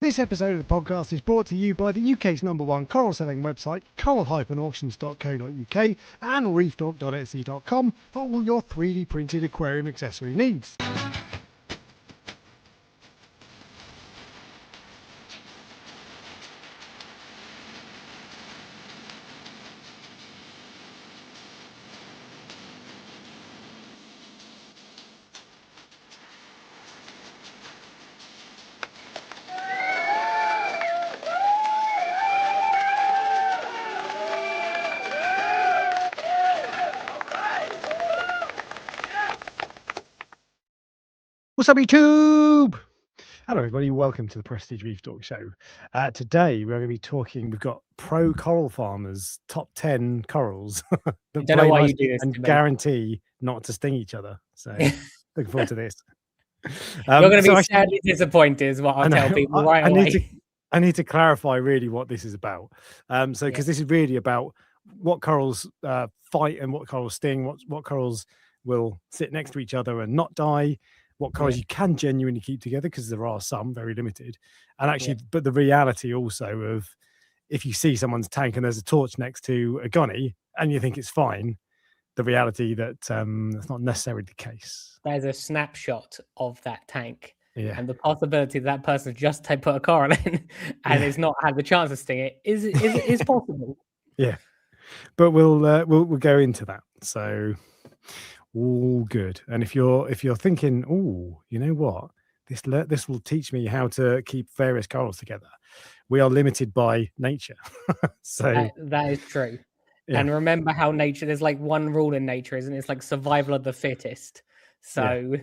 This episode of the podcast is brought to you by the UK's #1 coral selling website, coral-auctions.co.uk and reeftalk.etsy.com for all your 3D printed aquarium accessory needs. What's up, YouTube? Hello, everybody. Welcome to the Prestige Reef Talk Show. Today, we're going to be talking. We've got pro coral farmers, top 10 corals that don't know why you do this and to me. guarantee not to sting each other. So, looking forward to this. You're going to be sadly disappointed, is what I'll tell people right away. I need to clarify really what this is about. Because this is really about what corals fight and what corals sting, what corals will sit next to each other and not die. What corals you can genuinely keep together, because there are some, very limited. And actually, but the reality also of if you see someone's tank and there's a torch next to a gonny and you think it's fine, the reality that that's not necessarily the case. There's a snapshot of that tank. Yeah. And the possibility that person just put a coral in and has not had the chance to sting it is possible. Yeah. But we'll go into that. So all good. And if you're thinking, oh, you know what, this will teach me how to keep various corals together, we are limited by nature. So that is true. Yeah. And remember how nature, there's like one rule in nature, isn't it? It's like survival of the fittest. So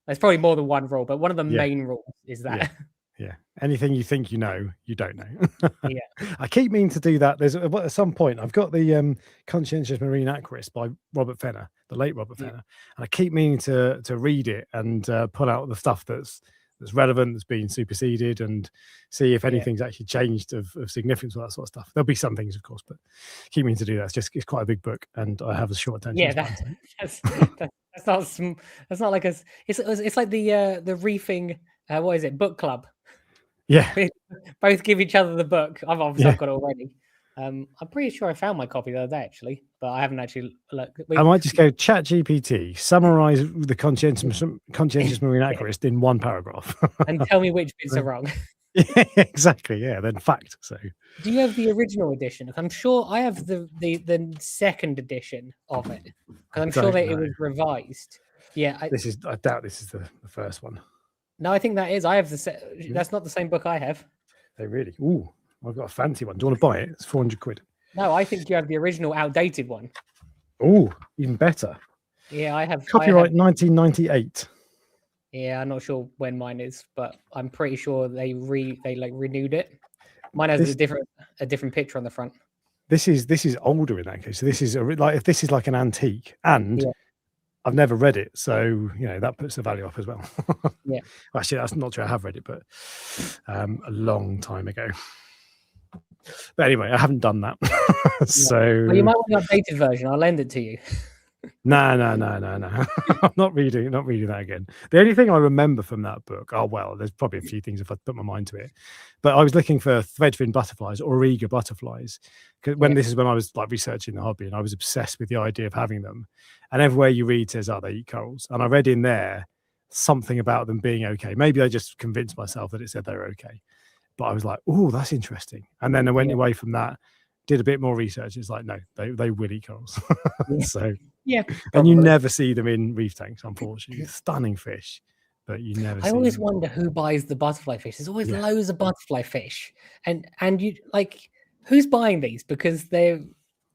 there's probably more than one rule, but one of the main rules is that. Yeah. Anything you think you know, you don't know. Yeah. I keep meaning to do that. There's at some point I've got the Conscientious Marine Aquarist by Robert Fenner, the late Robert Fenner, and I keep meaning to read it and pull out the stuff that's relevant, that's been superseded, and see if anything's actually changed of significance, all that sort of stuff. There'll be some things, of course, but keep meaning to do that. It's quite a big book, and I have a short attention span. That's not like it's like the reefing what is it, book club. Yeah, both give each other the book. I've got it already. I'm pretty sure I found my copy the other day, actually, but I haven't actually looked. I might just go ChatGPT, summarize the Conscientious Marine Aquarist in one paragraph, and tell me which bits are wrong. Yeah, exactly. Yeah, then fact. So, do you have the original edition? I'm sure I have the second edition of it, because I'm sure that it was revised. Yeah, I doubt this is the first one. No, I think that is. I have that's not the same book I have. Oh, really? Ooh, I've got a fancy one. Do you want to buy it? It's 400 quid. No, I think you have the original outdated one. Oh, even better. Yeah, I have. Copyright 1998. Yeah, I'm not sure when mine is, but I'm pretty sure they renewed it. Mine has a different picture on the front. This is older in that case. So this is if this is like an antique, and I've never read it, so that puts the value up as well. Yeah. Actually, that's not true. I have read it, but a long time ago. But anyway, I haven't done that. So well, you might want the updated version. I'll lend it to you. No. I'm not reading that again. The only thing I remember from that book, there's probably a few things if I put my mind to it, but I was looking for threadfin butterflies, Auriga butterflies, because this is when I was like researching the hobby, and I was obsessed with the idea of having them. And everywhere you read says, they eat corals, and I read in there something about them being okay. Maybe I just convinced myself that it said they were okay, but I was like, oh, that's interesting. And then I went away from that, did a bit more research. It's like, no, they will eat corals. So. Yeah, and you never see them in reef tanks, unfortunately. Stunning fish, but you never. I always wonder who buys the butterfly fish. There's always loads of butterfly fish, and you like who's buying these, because they're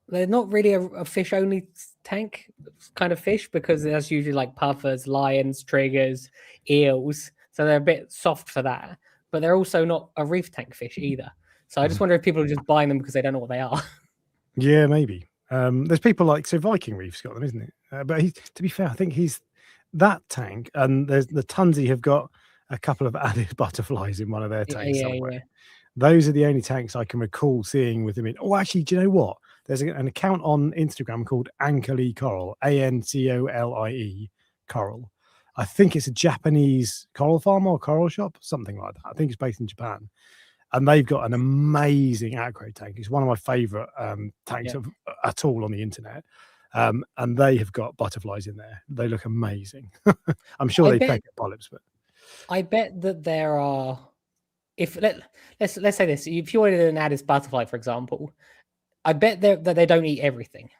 not really a fish only tank kind of fish, because there's usually like puffers, lions, triggers, eels, so they're a bit soft for that. But they're also not a reef tank fish either. So I just wonder if people are just buying them because they don't know what they are. Yeah, maybe. There's people like Viking Reef's got them, isn't it? But to be fair, I think he's that tank, and there's the Tunzi have got a couple of added butterflies in one of their tanks somewhere. Yeah. Those are the only tanks I can recall seeing with them in. Oh, actually, do you know what? There's an account on Instagram called Ancolie Coral, ANCOLIE Coral, I think it's a Japanese coral farm or coral shop, something like that. I think it's based in Japan. And they've got an amazing acro tank. It's one of my favorite tanks at all on the internet. And they have got butterflies in there. They look amazing. I'm sure they peck at polyps, but I bet that there are. Let's say this: if you wanted an Addis butterfly, for example, I bet that they don't eat everything.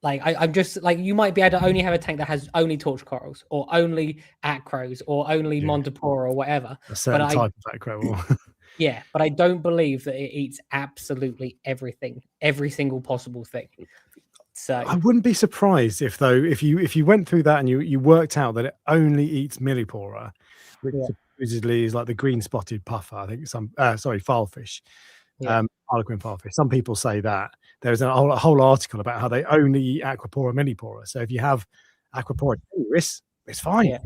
Like I'm just like, you might be able to only have a tank that has only torch corals or only acros or only Montipora or whatever. A certain type of acro. Yeah, but I don't believe that it eats absolutely everything, every single possible thing. So I wouldn't be surprised if you went through that and you worked out that it only eats Millipora, which supposedly is like the green spotted puffer. I think filefish, harlequin filefish. Some people say that. There's a whole article about how they only eat Aquapora millipora. So if you have Aquapora tenuis, it's fine,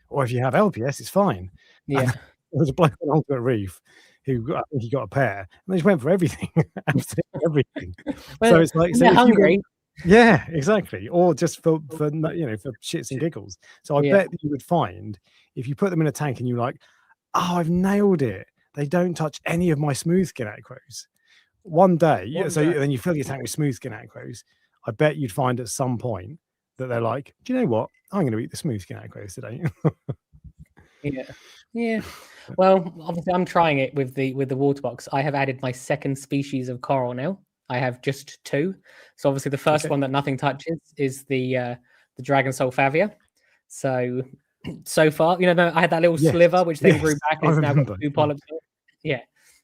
or if you have LPS, it's fine. Yeah, and there was a bloke on Ultimate Reef who I think he got a pair, and they just went for everything, absolutely everything. Well, so it's like, so they're hungry. Yeah, exactly. Or just for shits and giggles. So I bet that you would find if you put them in a tank and you're like, oh, I've nailed it. They don't touch any of my smooth skin acros. One day, then you fill your tank with smooth skin acros. I bet you'd find at some point that they're like, do you know what? I'm going to eat the smooth skin acros today. Yeah. Well, obviously, I'm trying it with the water box. I have added my second species of coral now. I have just 2. So obviously the first one that nothing touches is the dragon sulfavia. So far, I had that little sliver which then grew back and it's now got 2 polyps. Yeah.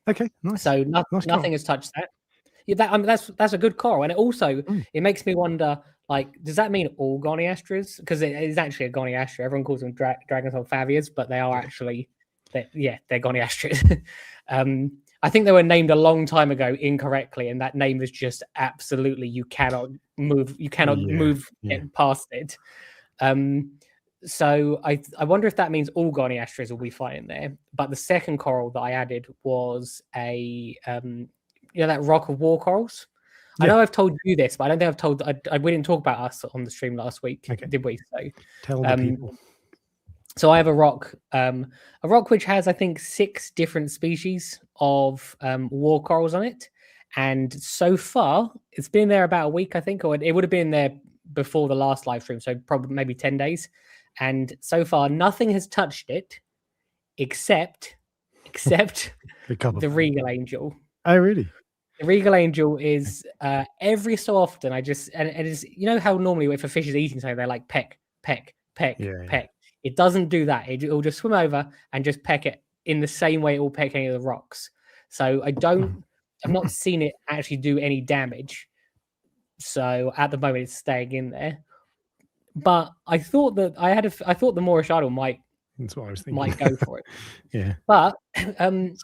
Okay. Nice. So nothing has touched that. Yeah, that's a good coral, and it also it makes me wonder. Like, does that mean all goniastras? Because it is actually a goniastra. Everyone calls them dragon sulfavias, but they are actually they're goniastras. I think they were named a long time ago incorrectly, and that name is just absolutely you cannot move past it. So I wonder if that means all goniastras will be fine in there. But the second coral that I added was a that rock of war corals. I know I've told you this, but I don't think I've told. We didn't talk about us on the stream last week, did we? So tell the people. So I have a rock which has, I think, 6 different species of war corals on it. And so far, it's been there about a week, I think, or it would have been there before the last live stream, so probably maybe 10 days. And so far, nothing has touched it except the Regal Angel. Oh, really? The Regal Angel is every so often, and it is, how normally if a fish is eating something, they're like peck, peck, peck, peck. It doesn't do that. It will just swim over and just peck it in the same way it will peck any of the rocks. So I've not seen it actually do any damage. So at the moment it's staying in there. But I thought that I thought the Moorish idol might go for it. Yeah. But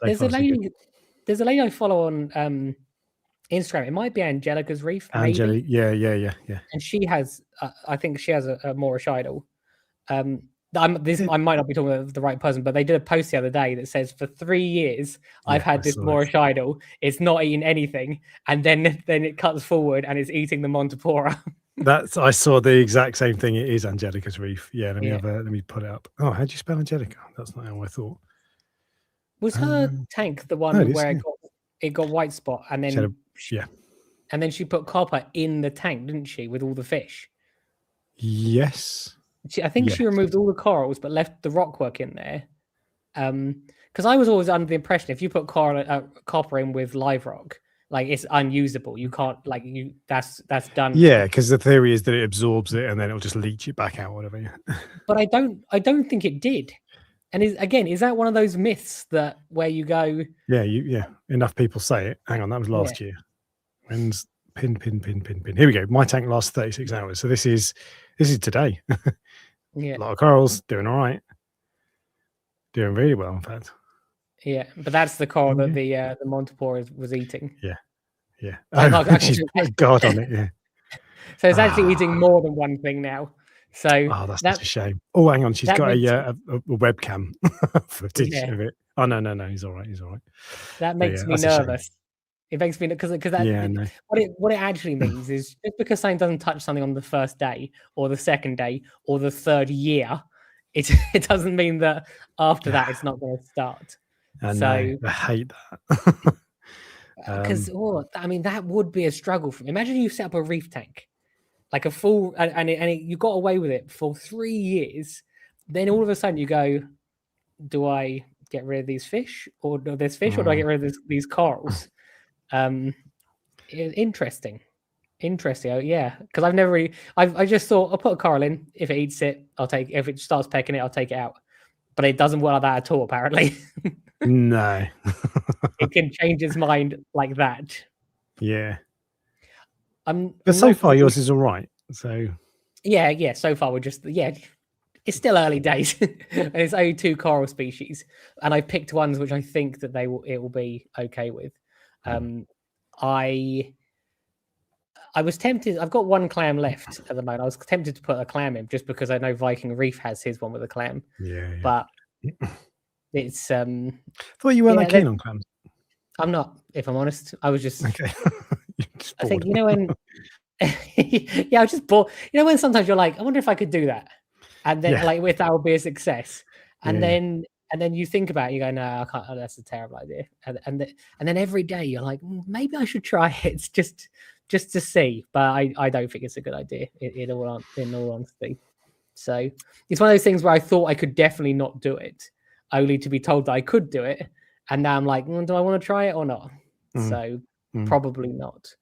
there's a lady I follow on Instagram. It might be Angelica's Reef. Angelica, yeah. And she has, I think she has a Moorish idol. I might not be talking about the right person, but they did a post the other day that says, for 3 years I've had this Moorish idol. It's not eating anything, and then it cuts forward and it's eating the Montipora. I saw the exact same thing. It is Angelica's Reef. Yeah, let me put it up. Oh, how do you spell Angelica? That's not how I thought. Was her tank the one where it got white spot and then and then she put copper in the tank, didn't she, with all the fish? Yes. I think she removed all the corals but left the rockwork in there. Because I was always under the impression if you put copper in with live rock, like, it's unusable. You can't, like, that's done. Yeah, because the theory is that it absorbs it and then it'll just leach it back out, whatever. But I don't think it did. And is that one of those myths that where you go? Yeah, enough people say it. Hang on, that was last year. When's pin. Here we go. My tank lasts 36 hours. So this is today. Yeah. A lot of corals, doing all right. Doing really well, in fact. Yeah, but that's the coral that the Montipora was eating. Yeah. Oh, she's put God on it, yeah. So it's actually eating more than one thing now. So that's such a shame. Oh, hang on, she's got a webcam footage of it. Oh no, he's all right. That makes me nervous. It makes me, because what it actually means is, just because something doesn't touch something on the first day or the second day or the third year, it doesn't mean that after that it's not going to start. I know. I hate that. Because I mean, that would be a struggle for me. Imagine you set up a reef tank, like a full, and you got away with it for 3 years. Then all of a sudden you go, do I get rid of these fish, or this fish, or do I get rid of these corals? Interesting. Oh, yeah, because I've never really. I just thought I'll put a coral in. If it eats it, I'll take. If it starts pecking it, I'll take it out. But it doesn't work like that at all. Apparently, no. It can change its mind like that. Yeah. But so far yours is all right. So yeah. So far we're just it's still early days, and it's only 2 coral species, and I picked ones which I think that it will be okay with. I was tempted. I've got 1 clam left at the moment. I was tempted to put a clam in just because I know Viking Reef has his one with a clam. Yeah. But it's. I thought you weren't that keen on clams. I'm not, if I'm honest. I was just. Okay. I think when. Yeah, I was just bored. When sometimes you're like, I wonder if I could do that, and then if that would be a success, and then you think about it, you go, no, I can't. Oh, that's a terrible idea. And then every day you're like, maybe I should try it. It's just to see, but I don't think it's a good idea in all honesty. So it's one of those things where I thought I could definitely not do it, only to be told that I could do it, and now I'm like, do I want to try it or not? So probably not.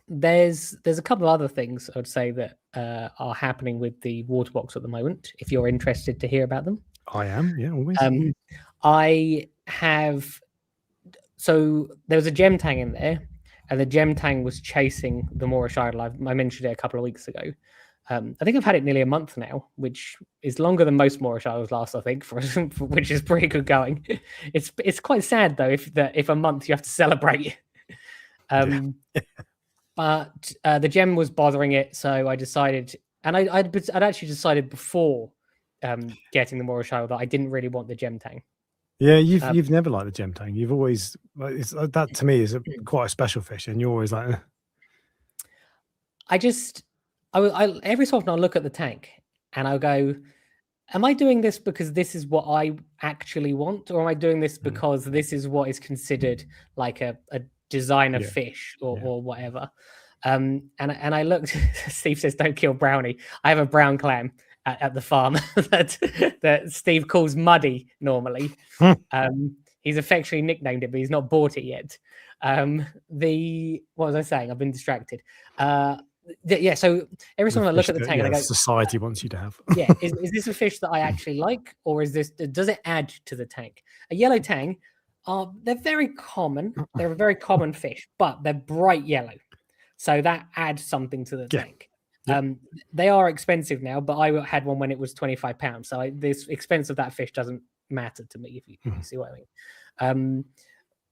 There's a couple of other things I would say that are happening with the water box at the moment. If you're interested to hear about them, I am. Yeah, always. I have. So there was a gem tang in there. And the gem tang was chasing the Moorish idol. I mentioned it a couple of weeks ago. I think I've had it nearly a month now, which is longer than most Moorish idols last, I think, for which is pretty good going. It's quite sad though if a month you have to celebrate. But the gem was bothering it, so I decided, and I'd actually decided before getting the Moorish idol that I didn't really want the gem tang. Yeah, you've never liked the gem tang. You've always that to me is quite a special fish, and you're always like. I every so often I'll look at the tank and I'll go, am I doing this because this is what I actually want, or am I doing this because this is what is considered like a designer fish or whatever? And I looked. Steve says, "Don't kill Brownie." I have a brown clam at the farm that Steve calls Muddy normally. He's affectionately nicknamed it, but he's not bought it yet. What was I saying? I've been distracted. So every time I look at the tank, I go, society wants you to have. Is this a fish that I actually like, or does it add to the tank? A yellow tang, they're very common. They're a very common fish, but they're bright yellow, so that adds something to the tank. They are expensive now, but I had one when it was £25. So this expense of that fish doesn't matter to me, if you see what I mean.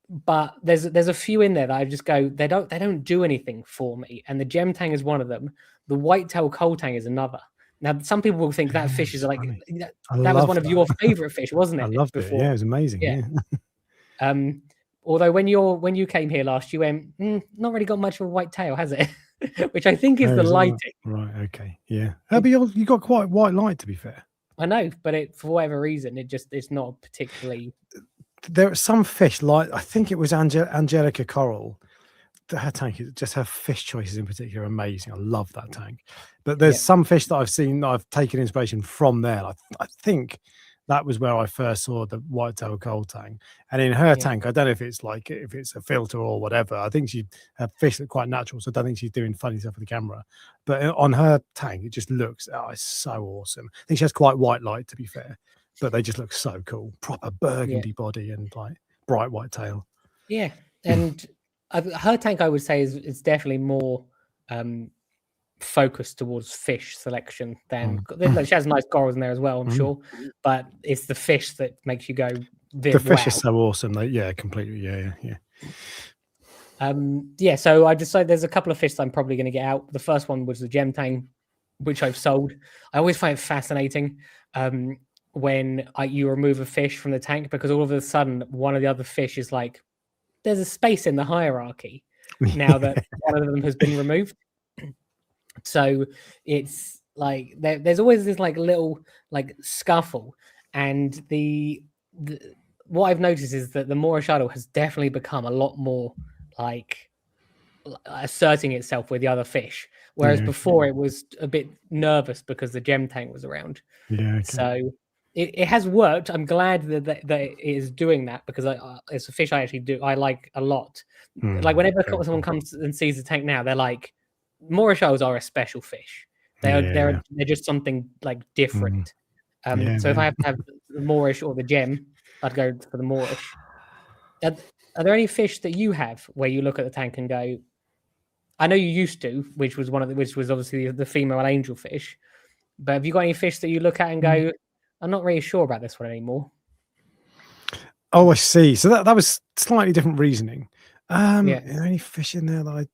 But there's a few in there that I just go, they don't do anything for me. And the gem tang is one of them. The whitetail coal tang is another. Now, some people will think that fish is like that was one of your favorite fish, wasn't it? I loved it. Yeah, it was amazing. Yeah. Although when you came here last, you went, not really got much of a whitetail, has it? Which I think is the lighting. Right. Okay. Yeah. But you got quite white light, to be fair. I know, but for whatever reason, it's not particularly. There are some fish, like I think it was Angelica Coral. Her tank, just her fish choices in particular are amazing. I love that tank. But there's some fish that I've seen that I've taken inspiration from there. I think that was where I first saw the whitetail coal tang. And in her tank, I don't know if it's a filter or whatever. I think her fish look quite natural, so I don't think she's doing funny stuff with the camera. But on her tank, it just looks it's so awesome. I think she has quite white light, to be fair, but they just look so cool. Proper burgundy body and like bright white tail. Yeah, and her tank, I would say, is definitely more focused towards fish selection than she has nice corals in there as well, I'm sure, but it's the fish that makes you go, the fish is so awesome. Completely. So I decided there's a couple of fish that I'm probably going to get out. The first one was the gem tang, which I've sold. I always find it fascinating when you remove a fish from the tank, because all of a sudden one of the other fish is like, there's a space in the hierarchy now that one of them has been removed. So it's like there's always this like little like scuffle, and the what I've noticed is that the Mora shuttle has definitely become a lot more like asserting itself with the other fish, whereas Yeah. before it was a bit nervous because the gem tank was around. Yeah. Okay. So it has worked. I'm glad that it is doing that, because it's a fish I actually I like a lot. Like whenever Okay, someone cool. comes and sees the tank now, they're like, Mora shells are a special fish. Yeah. They're just something like different. Yeah, So if I have to have the Moorish or the gem, I'd go for the Moorish. Are there any fish that you have where you look at the tank and go, I know you used to, which was which was obviously the female angelfish, but have you got any fish that you look at and go, I'm not really sure about this one anymore? Oh, I see. So that was slightly different reasoning. Yeah. Are there any fish in there that I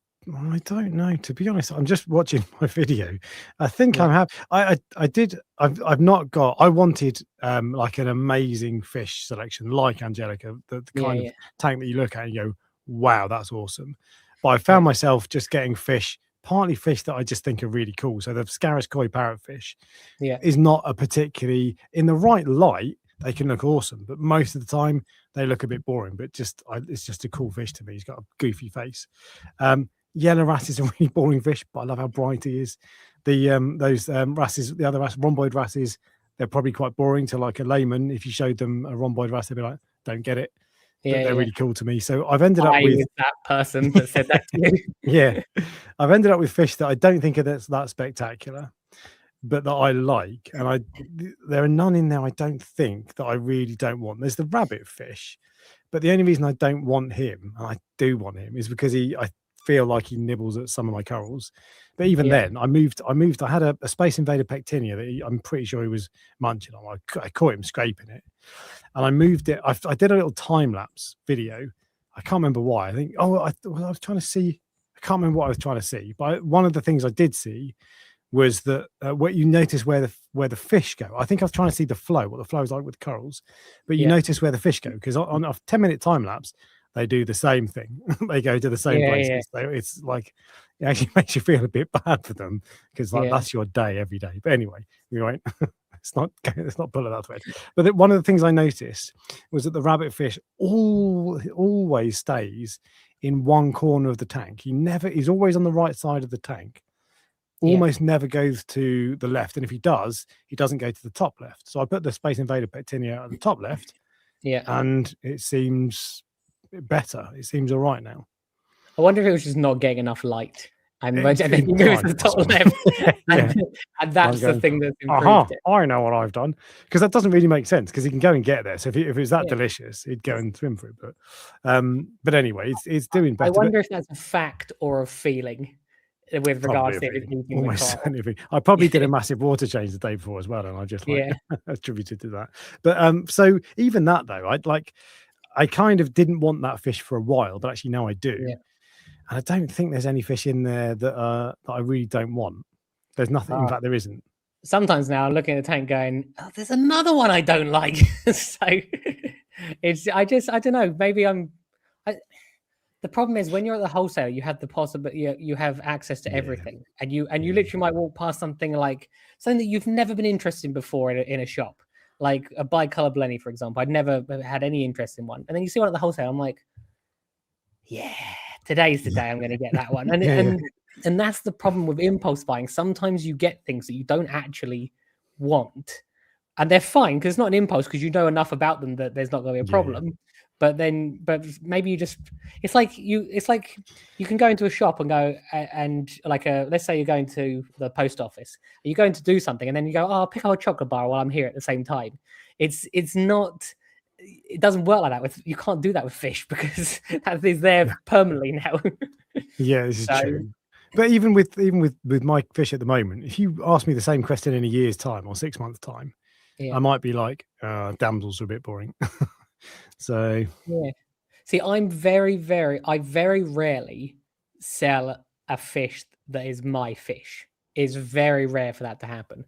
don't know, to be honest. I'm just watching my video. I think Yeah. I'm happy. I did. I've not got. I wanted like an amazing fish selection, like Angelica, the kind of tank that you look at and you go, wow, that's awesome. But I found myself just getting fish, partly fish that I just think are really cool. So the Scarus koi parrotfish is not a particularly, in the right light, they can look awesome, but most of the time they look a bit boring. But it's just a cool fish to me. He's got a goofy face. Yellow wrasse is a really boring fish, but I love how bright he is. The those wrasses, the other rhomboid wrasses, they're probably quite boring to like a layman. If you showed them a rhomboid wrasse, they'd be like, don't get it. But they're really cool to me. So I've ended up with that person that said that to you. Yeah, I've ended up with fish that I don't think are that spectacular, but that I like. And there are none in there I don't think that I really don't want. There's the rabbit fish, but the only reason I don't want him, and I do want him, is because I feel like he nibbles at some of my corals. But even then, I had a Space Invader pectinia that I'm pretty sure he was munching on. I caught him scraping it, and I moved it. I did a little time lapse video. I can't remember why. I think I was trying to see. I can't remember what I was trying to see. But one of the things I did see was that what you notice where the fish go. I think I was trying to see the flow, what the flow is like with corals, but you notice where the fish go, because on a 10-minute time lapse, they do the same thing. They go to the same places. It's like, it actually makes you feel a bit bad for them, because like that's your day every day. But anyway, you're right. Let's not pull it that thread. But one of the things I noticed was that the rabbit fish always stays in one corner of the tank. He's always on the right side of the tank. Almost never goes to the left, and if he does, he doesn't go to the top left. So I put the Space Invader pectinia at the top left, and it seems better. It seems all right now. I wonder if it was just not getting enough light, and then you move to the top left, and that's the thing that's improved it. I know what I've done, because that doesn't really make sense, because he can go and get there. So if it was that delicious, he'd go and swim through. But anyway, it's doing better. I wonder if that's a fact or a feeling, with regards to almost anything. I probably did a massive water change the day before as well, and I just attributed to that. But so even that though, I kind of didn't want that fish for a while, but actually now I do. And I don't think there's any fish in there that I really don't want. There's nothing. In fact, there isn't. Sometimes now I'm looking at the tank going, oh, there's another one I don't like. So I don't know. Maybe the problem is, when you're at the wholesaler, you have the possibility, you have access to everything, and you literally might walk past something that you've never been interested in before in a shop, like a bicolor blenny, for example. I'd never had any interest in one, and then you see one at the wholesaler. I'm like, yeah, today's the day I'm going to get that one. And that's the problem with impulse buying. Sometimes you get things that you don't actually want, and they're fine because it's not an impulse, because you know enough about them that there's not going to be a problem. But maybe it's like you can go into a shop and go and let's say you're going to the post office, you're going to do something, and then you go, oh, I'll pick up a chocolate bar while I'm here at the same time. It doesn't work like that. You can't do that with fish, because that is there permanently now. Yeah, this is true. But even with my fish at the moment, if you ask me the same question in a year's time or 6 months' time, I might be like, damsels are a bit boring. So see, I very rarely sell a fish that is my fish. It's very rare for that to happen.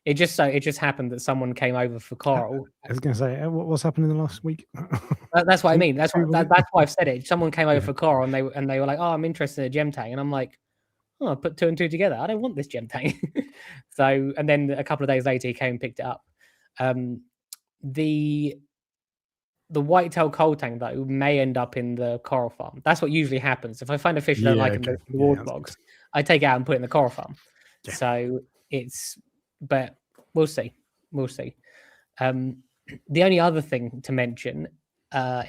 It just happened that someone came over for coral. I was going to say, what's happened in the last week? That's what I mean. That's why I've said it. Someone came over for coral, and they were like, oh, I'm interested in a gem tank, and I'm like, oh, I put 2 and 2 together. I don't want this gem tank. So, and then a couple of days later, he came and picked it up. The whitetail coal tank though may end up in the coral farm. That's what usually happens. If I find a fish I don't like in the water logs, I take it out and put it in the coral farm. Yeah. So but we'll see. We'll see. The only other thing to mention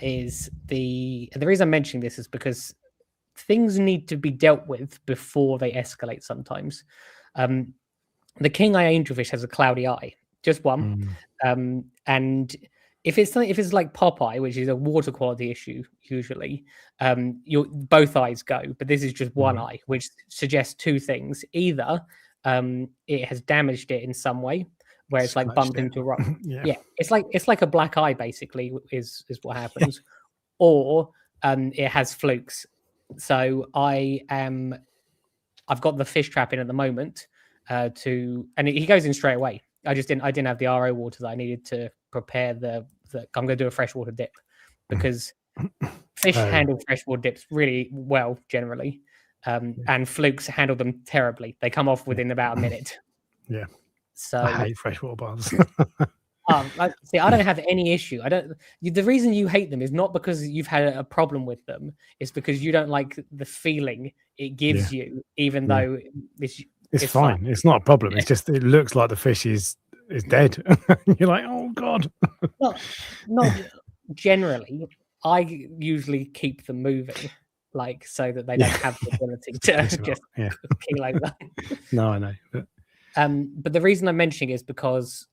is the reason I'm mentioning this is because things need to be dealt with before they escalate sometimes. The king eye angelfish has a cloudy eye, just one. And if it's like Popeye, which is a water quality issue, usually, both eyes go, but this is just one eye, which suggests two things. Either it has damaged it in some way, where it's like bumped into a rock. Yeah, it's like a black eye, basically, is what happens. Or it has flukes. So I've got the fish trap in at the moment and he goes in straight away. I didn't have the RO water that I needed to prepare I'm going to do a freshwater dip because fish handle freshwater dips really well generally, and flukes handle them terribly. They come off within about a minute. Yeah. So I hate freshwater baths. I don't have any issue. The reason you hate them is not because you've had a problem with them. It's because you don't like the feeling it gives you, even though it's fine. It's not a problem. It's just it looks like the fish is dead. You're like, oh god. Not generally. I usually keep them moving, like so that they don't have the ability to just keel over. No, I know. But the reason I'm mentioning is because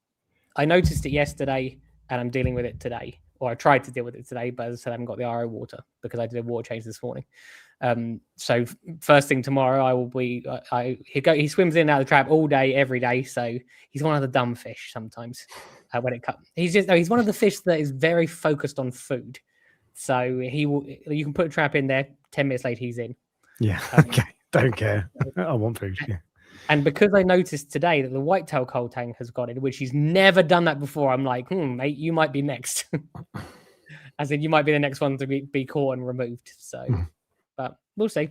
I noticed it yesterday and I'm dealing with it today, or I tried to deal with it today, but as I said, I haven't got the RO water because I did a water change this morning. So first thing tomorrow, I will be. He swims in and out of the trap all day, every day. So he's one of the dumb fish sometimes. When it comes, he's one of the fish that is very focused on food. So you can put a trap in there. 10 minutes later, he's in. Yeah. Okay. Don't care. I want food. Yeah. And because I noticed today that the whitetail coal tank has got it, which he's never done that before, I'm like, mate, you might be next. As in, you might be the next one to be caught and removed. So, but we'll see.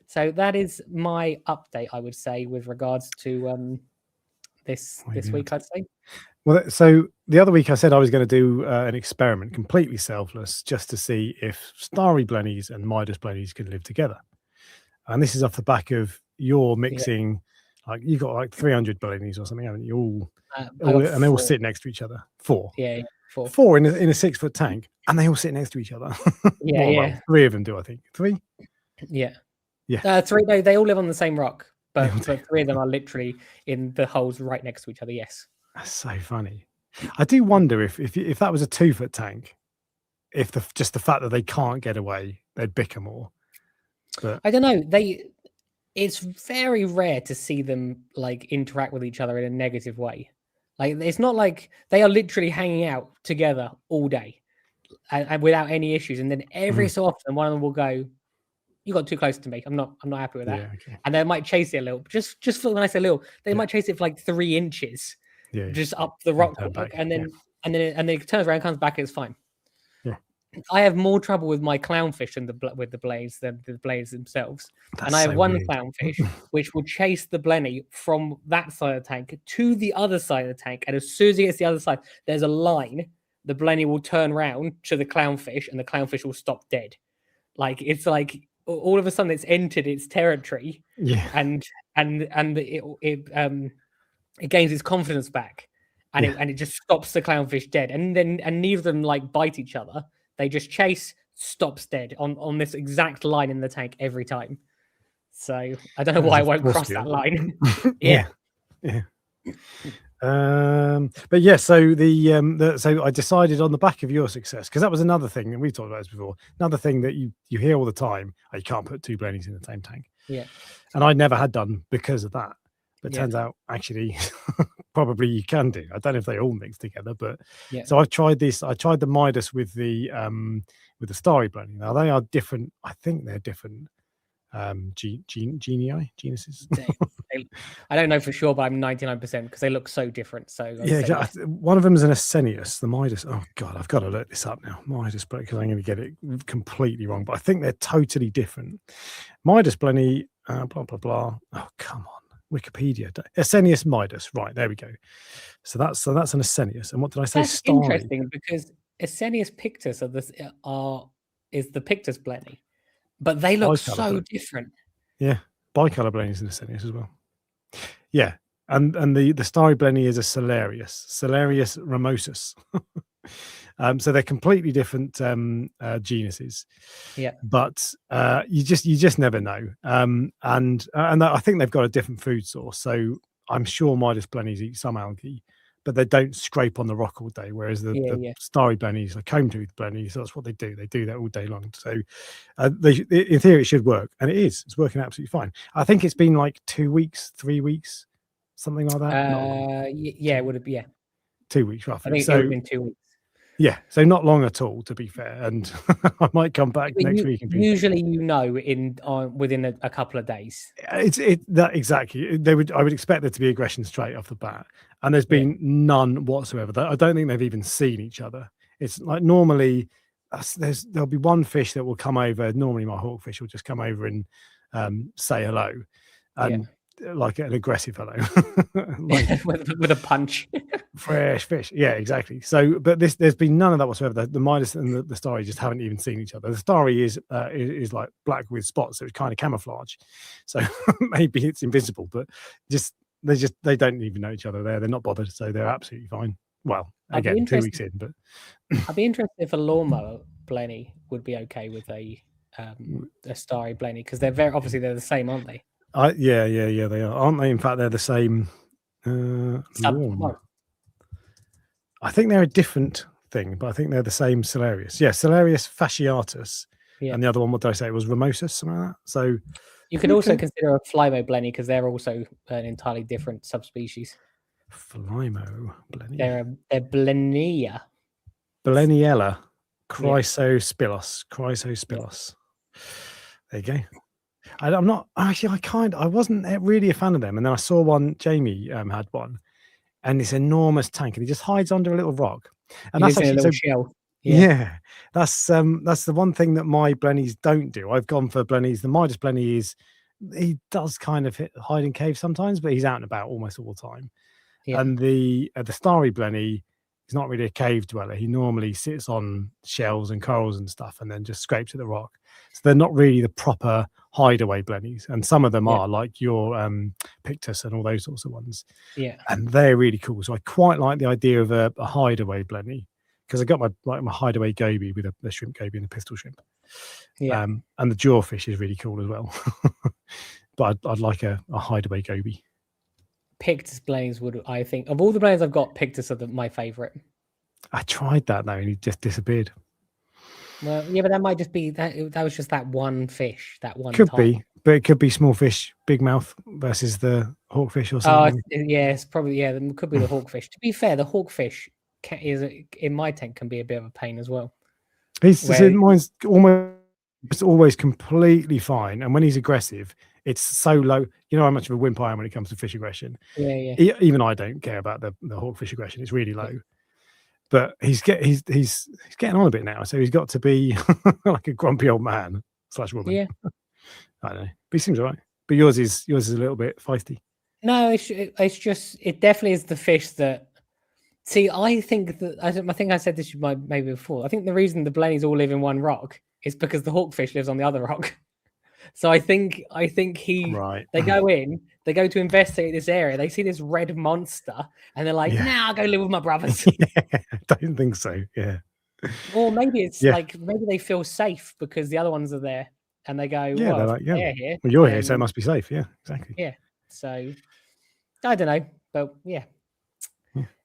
So that is my update, I would say, with regards to this week, I'd say. Well, so the other week I said I was going to do an experiment, completely selfless, just to see if starry blennies and Midas blennies could live together. And this is off the back of your mixing. Like you've got like 300 blennies or something, haven't you? And they all sit next to each other. 4. Yeah, 4. 4 in a 6-foot tank, and they all sit next to each other. Well, 3 of them do, I think. 3. Yeah. 3. No, they all live on the same rock, but 3 of them are literally in the holes right next to each other. Yes. That's so funny. I do wonder if that was a 2-foot tank, if just the fact that they can't get away, they'd bicker more. But I don't know. It's very rare to see them like interact with each other in a negative way. Like it's not like they are literally hanging out together all day and without any issues. And then every so often one of them will go, "You got too close to me. I'm not happy with that." Yeah, okay. And they might chase it a little. Just for when I say little, they might chase it for like 3 inches, just up the rock, and then it turns around, comes back, and it's fine. I have more trouble with my clownfish with the blades than the blades themselves. And I have one clownfish which will chase the blenny from that side of the tank to the other side of the tank. And as soon as it gets to the other side, there's a line. The blenny will turn around to the clownfish and the clownfish will stop dead. Like it's like all of a sudden it's entered its territory. Yeah. And it gains its confidence back. And it just stops the clownfish dead. And neither of them like bite each other. They just chase, stops dead on this exact line in the tank every time. So I don't know why I won't cross that line. Yeah. But yeah, so so I decided on the back of your success, because that was another thing, and we've talked about this before. Another thing that you hear all the time: you can't put 2 blennies in the same tank. Yeah. And I never had done because of that. But it turns out actually probably you can do. I don't know if they all mix together, but so I've tried this. I tried the Midas with the starry blenny. Now they are different. I think they're different genuses. I don't know for sure, but I'm 99% because they look so different. So exactly. One of them is an Ascenius, the Midas. Oh god, I've got to look this up now. Midas, because I'm going to get it completely wrong. But I think they're totally different. Midas blenny blah blah blah. Oh come on, Wikipedia. Asenius Midas. Right, there we go. So that's an Asenius. And what did I say? That's Starry. interesting because Asenius pictus is the pictus blenny, but they look so different. Yeah, bicolor blenny is an Asenius as well. Yeah, and the starry blenny is a Celarius ramosus. So they're completely different genuses. Yeah, but you just never know. And I think they've got a different food source. So I'm sure Midas blennies eat some algae, but they don't scrape on the rock all day. Whereas the starry blennies, like comb tooth blennies, that's what they do. They do that all day long. So in theory, it should work, and it is. It's working absolutely fine. I think it's been like 2 weeks, 3 weeks, something like that. Yeah, it would have. Yeah, 2 weeks roughly. I think it would have been 2 weeks. Yeah, so not long at all, to be fair. And I might come back next week. And usually, within a couple of days. Exactly. I would expect there to be aggression straight off the bat, and there's been none whatsoever. I don't think they've even seen each other. It's like normally there'll be one fish that will come over. Normally, my hawkfish will just come over and say hello, and like an aggressive hello, like, with a punch. Fresh fish, yeah, exactly. So, but there's been none of that whatsoever. The Midas and the starry just haven't even seen each other. The starry is like black with spots, so it's kind of camouflage. So maybe it's invisible, but they don't even know each other. They're not bothered, so they're absolutely fine. Well, again, 2 weeks in, but I'd be interested if a lawnmower blenny would be okay with a starry blenny, because they're they're the same, aren't they? Yeah, they are, aren't they? In fact, they're the same. I think they're a different thing, but I think they're the same Celarius. Yeah, Celarius fasciatus. Yeah. And the other one, what did I say? It was ramosus, something like that. So you could also consider a Flymo blenny, because they're also an entirely different subspecies. Flymo blenny. They're Blenia. Bleniella chrysospilos. Chrysospilos. There you go. I'm not actually. I wasn't really a fan of them, and then I saw one. Jamie had one, and this enormous tank, and he just hides under a little rock, and that's actually a little shell. Yeah, that's the one thing that my blennies don't do. I've gone for blennies. The Midas blenny he does kind of hide in caves sometimes, but he's out and about almost all the time. Yeah. And the starry blenny is not really a cave dweller. He normally sits on shells and corals and stuff, and then just scrapes at the rock. So they're not really the proper hideaway blennies, and some of them are, like your Pictus and all those sorts of ones. Yeah, and they're really cool. So I quite like the idea of a hideaway blenny, because I got my hideaway goby with a shrimp goby and a pistol shrimp. Yeah, and the jawfish is really cool as well. But I'd like a hideaway goby. Pictus blennies would, I think, of all the blennies I've got, Pictus are my favorite. I tried that though, and he just disappeared. Well, yeah, but that might just be that was just that one fish, that one. Could be, but it could be small fish, big mouth versus the hawkfish or something. Yeah, it's probably it could be the hawkfish. To be fair, the hawkfish is in my tank can be a bit of a pain as well. Mine's always completely fine, and when he's aggressive, it's so low. You know how much of a wimp I am when it comes to fish aggression. Yeah. Even I don't care about the hawkfish aggression. It's really low. Yeah. But he's getting on a bit now, so he's got to be like a grumpy old man / woman. Yeah, I don't know, but he seems all right. But yours is a little bit feisty. No, it's just it definitely is the fish that. See, I think I said this maybe before. I think the reason the blennies all live in one rock is because the hawkfish lives on the other rock. So I think they go in, they go to investigate this area, they see this red monster, and they're like, "Nah, I'll go live with my brothers." I don't think so. Yeah. Or maybe it's like maybe they feel safe because the other ones are there, and they go, "Well, they're like, they're here. Well, you're here, so it must be safe." Yeah, exactly. Yeah. So I don't know, but yeah.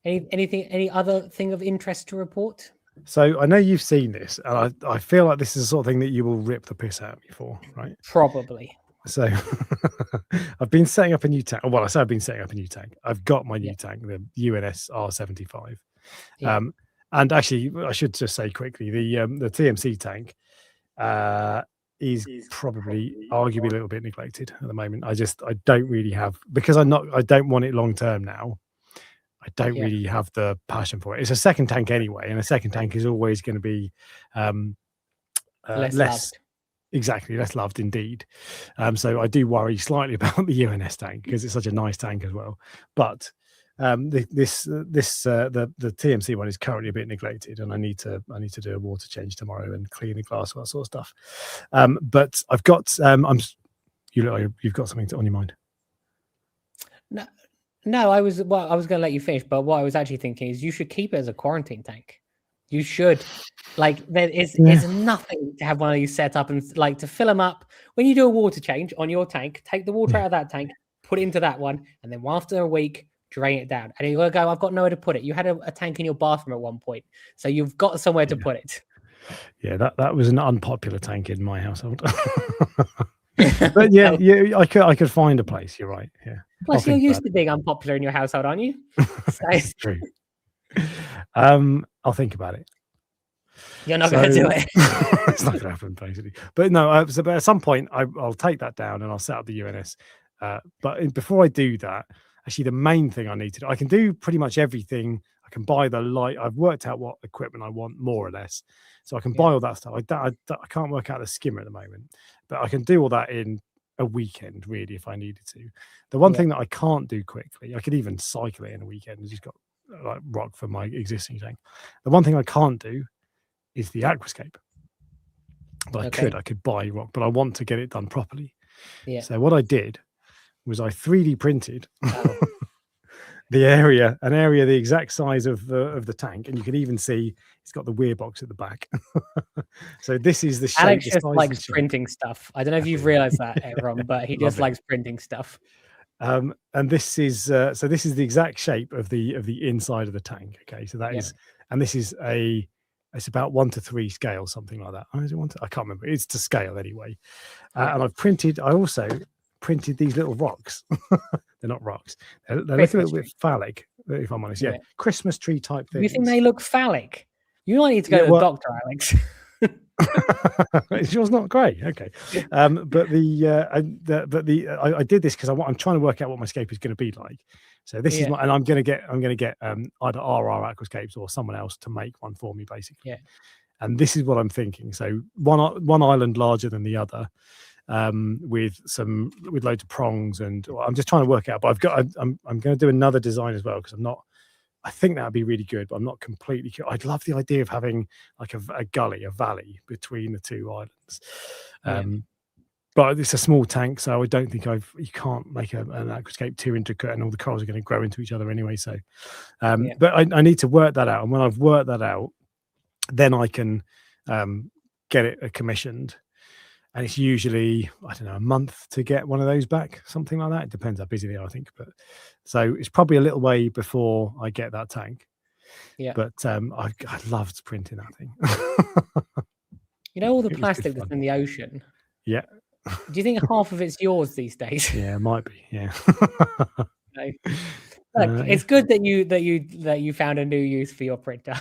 Any other thing of interest to report? So I know you've seen this, and I feel like this is the sort of thing that you will rip the piss out of me for, right? Probably. So I've been setting up a new tank. Well, I say I've been setting up a new tank. I've got my new tank, the UNS R75. Yeah. And actually, I should just say quickly, the TMC tank is probably arguably a little bit neglected at the moment. I don't really have, because I don't want it long term now. I don't really have the passion for it. It's a second tank anyway, and a second tank is always going to be less exactly, less loved indeed. So I do worry slightly about the UNS tank because it's such a nice tank as well. But the TMC one is currently a bit neglected, and I need to do a water change tomorrow and clean the glass, all that sort of stuff. But I've got you look like you've got something on your mind. No, I was going to let you finish, but what I was actually thinking is you should keep it as a quarantine tank. You should. Like, there is nothing to have one of these set up and like to fill them up. When you do a water change on your tank, take the water out of that tank, put it into that one, and then after a week, drain it down. And you're going to go, I've got nowhere to put it. You had a tank in your bathroom at one point, so you've got somewhere to put it. Yeah, that was an unpopular tank in my household. But yeah, I could find a place. You're right. Yeah. Plus, you're used to being unpopular in your household, aren't you? So, it's true. I'll think about it. You're not going to do it. It's not going to happen, basically. But no, but at some point, I'll take that down and I'll set up the UNS. But before I do that, actually, the main thing I need to do, I can do pretty much everything. I can buy the light. I've worked out what equipment I want, more or less. So I can buy all that stuff. I can't work out the skimmer at the moment, but I can do all that in a weekend, really, if I needed to. The one thing that I can't do quickly, I could even cycle it in a weekend. I've just got like rock for my existing tank. The one thing I can't do is the aquascape. But I could buy rock, but I want to get it done properly. Yeah. So what I did was I 3D printed an area the exact size of the tank, and you can even see it's got the weir box at the back. So this is the shape. Alex just likes printing stuff. I don't know if you've realized that, everyone, but he just likes printing stuff. And this is so this is the exact shape of the inside of the tank. Okay, so that is, and this is it's about 1 to 3 scale, something like that. Oh, is it 1 to? I can't remember. It's to scale anyway. And I also printed these little rocks. They're not rocks. They're looking a little bit phallic, if I'm honest. Yeah. Christmas tree type things. You think they look phallic? You might need to go to the doctor, Alex. It's yours not great. Okay. But I did this because I'm trying to work out what my scape is going to be like. So this is and I'm going to get either RR Aquascapes or someone else to make one for me, basically. Yeah. And this is what I'm thinking. So one island larger than the other, with loads of prongs, and I'm just trying to work out. But I'm going to do another design as well because I think that would be really good, but I'm not completely. I'd love the idea of having like a valley between the two islands. But it's a small tank, so I don't think you can't make an aquascape too intricate, and all the corals are going to grow into each other anyway. So, but I need to work that out, and when I've worked that out, then I can get it commissioned. And it's usually, I don't know, a month to get one of those back, something like that. It depends how busy they are, I think. But so it's probably a little way before I get that tank. Yeah. But I loved printing that thing. You know all the plastic that's in the ocean? Yeah. Do you think half of it's yours these days? Yeah, it might be. Yeah. Look, it's good that you found a new use for your printer.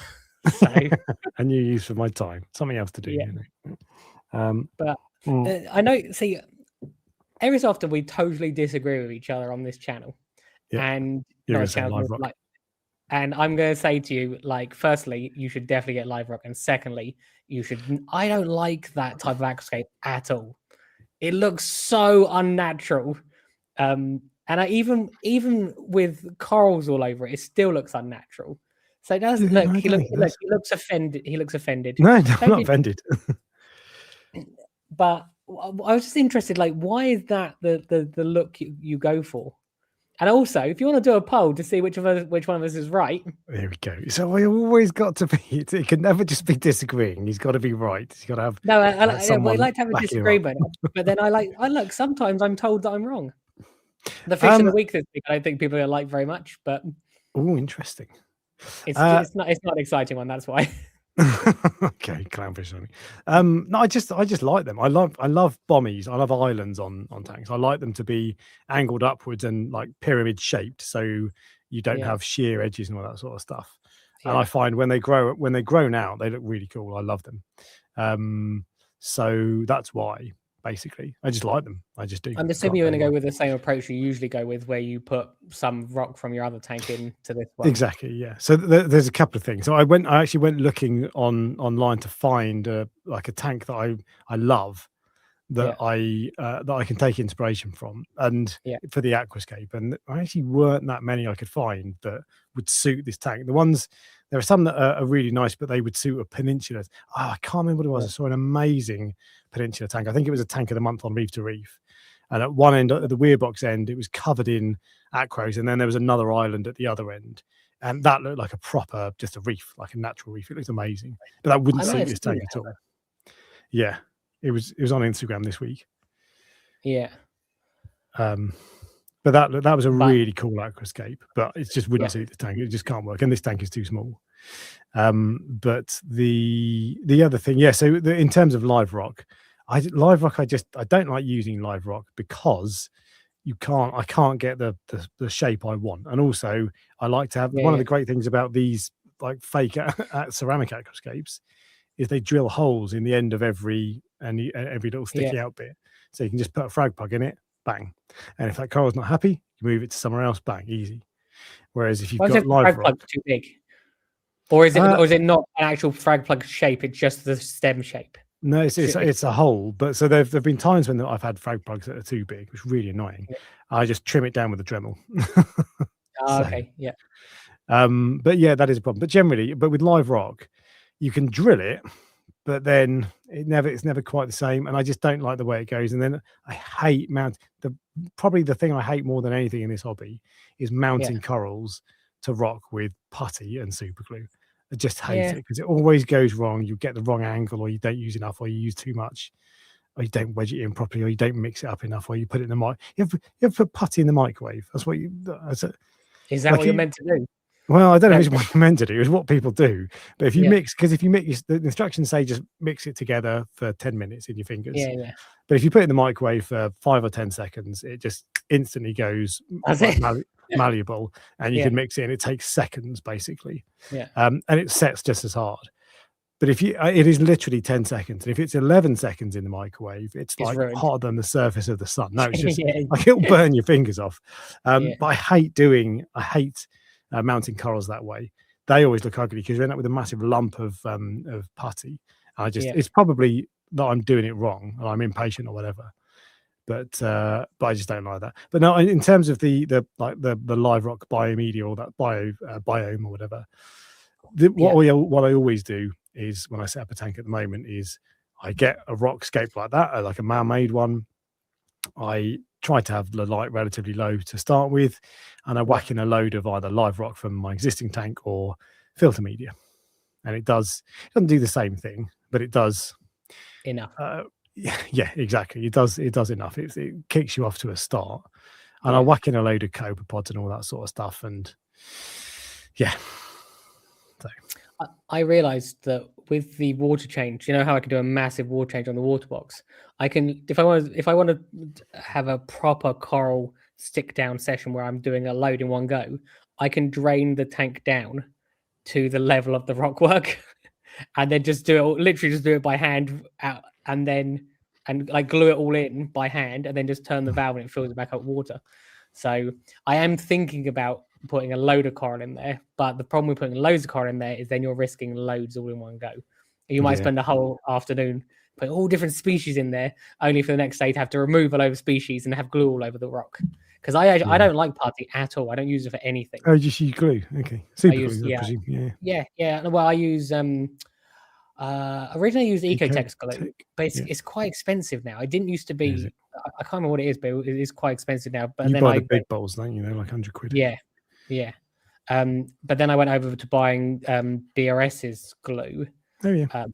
So a new use for my time. Something else to do. Yeah. You know? But I know. See, every so often we totally disagree with each other on this channel, and and I'm going to say to you, like, firstly, you should definitely get Live Rock, and secondly, you should. I don't like that type of aquascape at all. It looks so unnatural, and even with corals all over it, it still looks unnatural. So it does look. He looks offended. He looks offended. No, I'm not offended. But I was just interested, like, why is that the look you go for? And also, if you want to do a poll to see which one of us is right. There we go. So we always got to be. It can never just be disagreeing. He's got to be right. He's got to have. No, I like to have a disagreement, but then I look. Sometimes I'm told that I'm wrong. The fish of the week this week, I don't think people are like very much, but oh, interesting. It's not an exciting one. That's why. Okay, clownfish. No, I just like them. I love bommies. I love islands on tanks. I like them to be angled upwards and like pyramid shaped, so you don't have sheer edges and all that sort of stuff. And I find when they're grown out, they look really cool. I love them. So that's why. Basically, I just like them. I just do. I'm assuming you're going to go with the same approach you usually go with, where you put some rock from your other tank into this one. Exactly, yeah. So there's a couple of things. So I actually went looking online to find like a tank that I love, that I can take inspiration from, and for the aquascape, and I actually weren't that many I could find that would suit this tank. There are some that are really nice, but they would suit a peninsula. I can't remember what it was. I saw an amazing peninsula tank. I think it was a tank of the month on Reef to Reef, and at one end, at the weir box end, it was covered in acros, and then there was another island at the other end, and that looked like just a reef, like a natural reef. It looked amazing, but that wouldn't suit this tank at all. Yeah. It was on Instagram this week. Yeah. But that was a really cool aquascape, but it just wouldn't suit the tank. It just can't work, and this tank is too small. But the other thing, so in terms of live rock, I don't like using live rock because I can't get the shape I want, and also I like to have one of the great things about these like fake ceramic aquascapes is they drill holes in the end of every little sticky out bit, so you can just put a frag plug in it, bang, and if that coral's not happy, you move it to somewhere else, bang, easy. Whereas if you've got live rock, plug too big, or is it not an actual frag plug shape? It's just the stem shape. No, it's a hole. But so there've been times when I've had frag plugs that are too big, which is really annoying. I just trim it down with a Dremel. Okay, yeah. But yeah, that is a problem. But generally, with live rock, you can drill it, but then it's never quite the same, and I just don't like the way it goes. And then I hate probably the thing I hate more than anything in this hobby is mounting corals to rock with putty and super glue. I just hate it because it always goes wrong. You get the wrong angle, or you don't use enough, or you use too much, or you don't wedge it in properly, or you don't mix it up enough, or you put it in the mic. You ever put putty in the microwave? That's what you. Is that what you're meant to do? Well, I don't know if it's what you're meant to do. It's what people do. But if you mix, because if you mix, the instructions say just mix it together for 10 minutes in your fingers. Yeah. But if you put it in the microwave for 5 or 10 seconds, it just instantly goes malleable, and you can mix it, and it takes seconds basically. And it sets just as hard. But if it is literally 10 seconds, and if it's 11 seconds in the microwave, it's like ruined. Hotter than the surface of the sun. No, it's just like it'll burn your fingers off. But I hate mounting corals that way. They always look ugly because you end up with a massive lump of putty. It's probably that I'm doing it wrong, and I'm impatient or whatever. But I just don't like that. But no, in terms of the live rock biomedia, or that biome or whatever, what I always do is, when I set up a tank at the moment, is I get a rock scape like that, like a man-made one. I try to have the light relatively low to start with, and I whack in a load of either live rock from my existing tank or filter media, and it doesn't do the same thing, but it does enough. Yeah, exactly. It does enough. It kicks you off to a start, and I whack in a load of copepods and all that sort of stuff, and so I realized that with the water change, you know how I can do a massive water change on the water box. I can, if I want to have a proper coral stick down session where I'm doing a load in one go, I can drain the tank down to the level of the rock work, and then literally just do it by hand, and like glue it all in by hand, and then just turn the valve and it fills it back up with water. So I am thinking about putting a load of coral in there, but the problem with putting loads of coral in there is then you're risking loads all in one go. You might spend the whole afternoon putting all different species in there, only for the next day to have to remove a load of species and have glue all over the rock. Because I don't like putty at all. I don't use it for anything. Oh, just use glue. Okay, super glue. I presume. Yeah. Well, I use originally I used Ecotex glue, but it's quite expensive now. It didn't used to be. I can't remember what it is, but it is quite expensive now. But you then buy the big bowls, don't you? They're like £100. Yeah. But then I went over to buying BRS's glue. Oh yeah.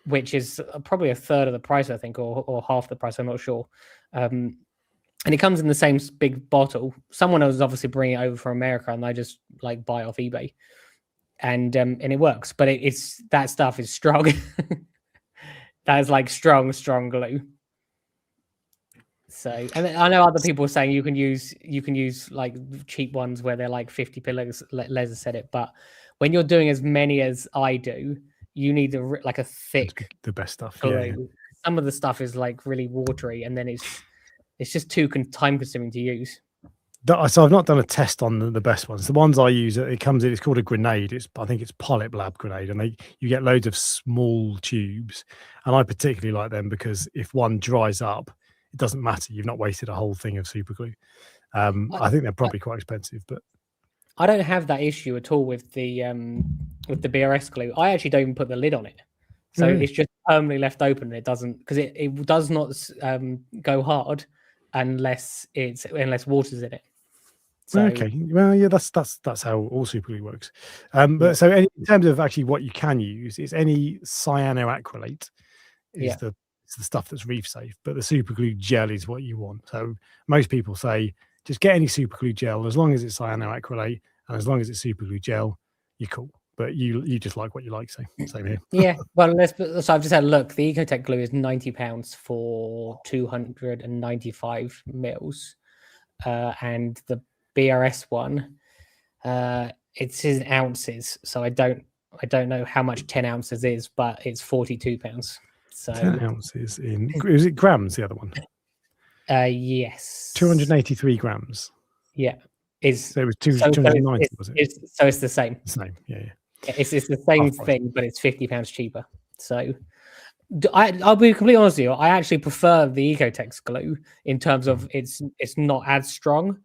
Which is probably a third of the price, I think, or half the price. I'm not sure. And it comes in the same big bottle. Someone else is obviously bringing it over from America, and I just like buy it off eBay, and it works. But that stuff is strong. That is like strong glue. So, and I know other people are saying you can use like cheap ones where they're like 50 pillars. Les said it, but when you're doing as many as I do, you need like a thick, the best stuff. glue. Yeah. Some of the stuff is like really watery, and then it's just too time consuming to use. So I've not done a test on the best ones. The ones I use, it comes in. It's called a grenade. I think it's Polyp Lab grenade, and you get loads of small tubes, and I particularly like them because if one dries up, it doesn't matter. You've not wasted a whole thing of super glue. I think they're probably quite expensive, but I don't have that issue at all with the BRS glue. I actually don't even put the lid on it, so it's just permanently left open. And it doesn't, because it does not go hard unless water's in it. So, okay, well, yeah, that's how all super glue works. But so in terms of actually what you can use, it's any cyanoacrylate is the stuff that's reef safe, but the super glue gel is what you want. So most people say just get any super glue gel as long as it's cyanoacrylate and as long as it's super glue gel, you're cool. But you just like what you like, so same here. Yeah, well, so I've just had a look. The Ecotech glue is £90 for 295 mils, and the BRS one, it's in ounces. So I don't know how much 10 ounces is, but it's £42. So 10 ounces in, is it grams? The other one? Yes. 283 grams. Yeah, so it was 290. Was it? So it's the same. Same. Yeah. It's the same thing, but it's £50 cheaper. So I'll be completely honest with you. I actually prefer the Ecotech glue in terms of it's not as strong,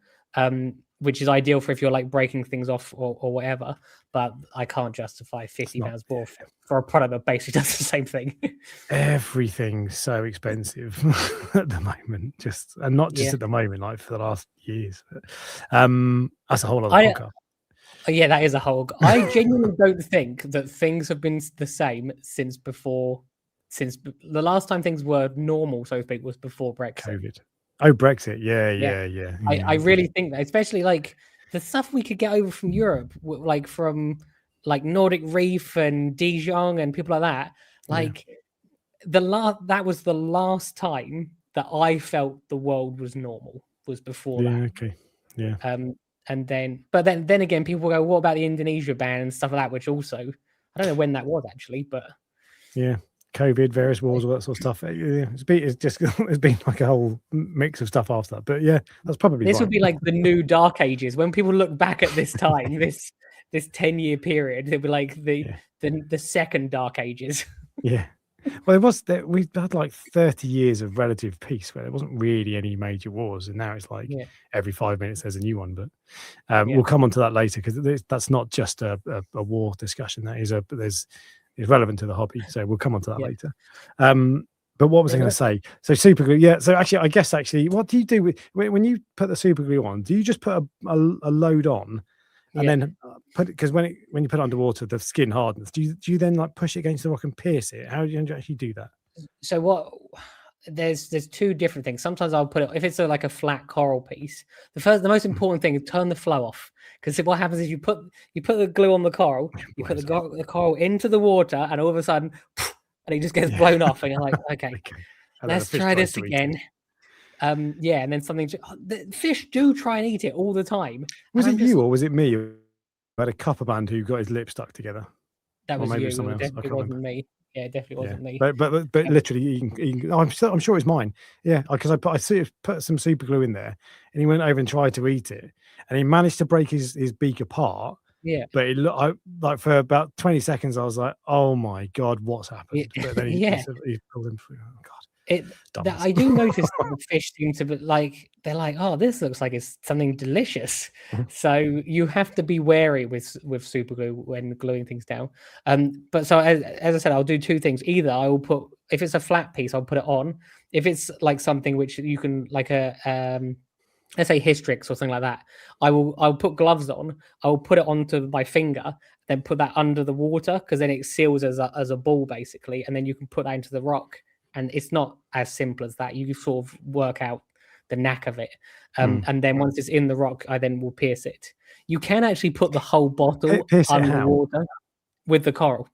which is ideal for if you're like breaking things off or whatever. But I can't justify £50 more for a product that basically does the same thing. Everything's so expensive at the moment, and not just at the moment, like for the last years. But, that's a whole other podcast. Yeah, that is a whole. I genuinely don't think that things have been the same since before. Since the last time things were normal, so to speak, was before Brexit. COVID. Oh, Brexit. Yeah. I really think that, especially like the stuff we could get over from Europe, like from like Nordic Reef and Dijon and people like that. Like that was the last time that I felt the world was normal. Was before that. Okay. Yeah. And then again, people go, "What about the Indonesia ban and stuff like that?" Which also, I don't know when that was actually, but yeah, COVID, various wars, all that sort of stuff. It's been like a whole mix of stuff after that. But yeah, that's probably this would be like the new Dark Ages. When people look back at this time, this 10-year period, it'd be like the second Dark Ages. Yeah. Well, we had like 30 years of relative peace where there wasn't really any major wars, and now it's like every 5 minutes there's a new one. But we'll come on to that later because that's not just a war discussion. That is it's relevant to the hobby, so we'll come on to that later. But what was I going to say? So super glue, yeah. So actually, I guess what do you do when you put the super glue on? Do you just put a load on? And then put it, because when you put it underwater, the skin hardens. Do you then like push it against the rock and pierce it? How do you actually do that? So there's two different things. Sometimes I'll put it, if it's like a flat coral piece. The most important thing is turn the flow off, because what happens is you put the glue on the coral, you put the coral into the water, and all of a sudden, and it just gets blown off, and you're like, okay. Let's try this again. And then the fish do try and eat it all the time. Was it you or was it me who had a cupper band who got his lips stuck together? That was you. It definitely wasn't me. Yeah, it definitely wasn't me. But literally, I'm sure it's mine. Yeah, because I put some super glue in there, and he went over and tried to eat it, and he managed to break his beak apart. Yeah, but it looked like for about 20 seconds, I was like, "Oh my god, what's happened?" But then he pulled him through. Oh god. I do notice that the fish seem to be like, they're like, oh, this looks like it's something delicious. So you have to be wary with super glue when gluing things down. But so as I said, I'll do two things. Either I will put, if it's a flat piece, I'll put it on. If it's like something which you can, like let's say Hystrix or something like that, I'll put gloves on. I'll put it onto my finger, then put that under the water, because then it seals as a ball basically, and then you can put that into the rock. And it's not as simple as that. You sort of work out the knack of it. And then once it's in the rock, I then will pierce it. You can actually put the whole bottle underwater with the coral.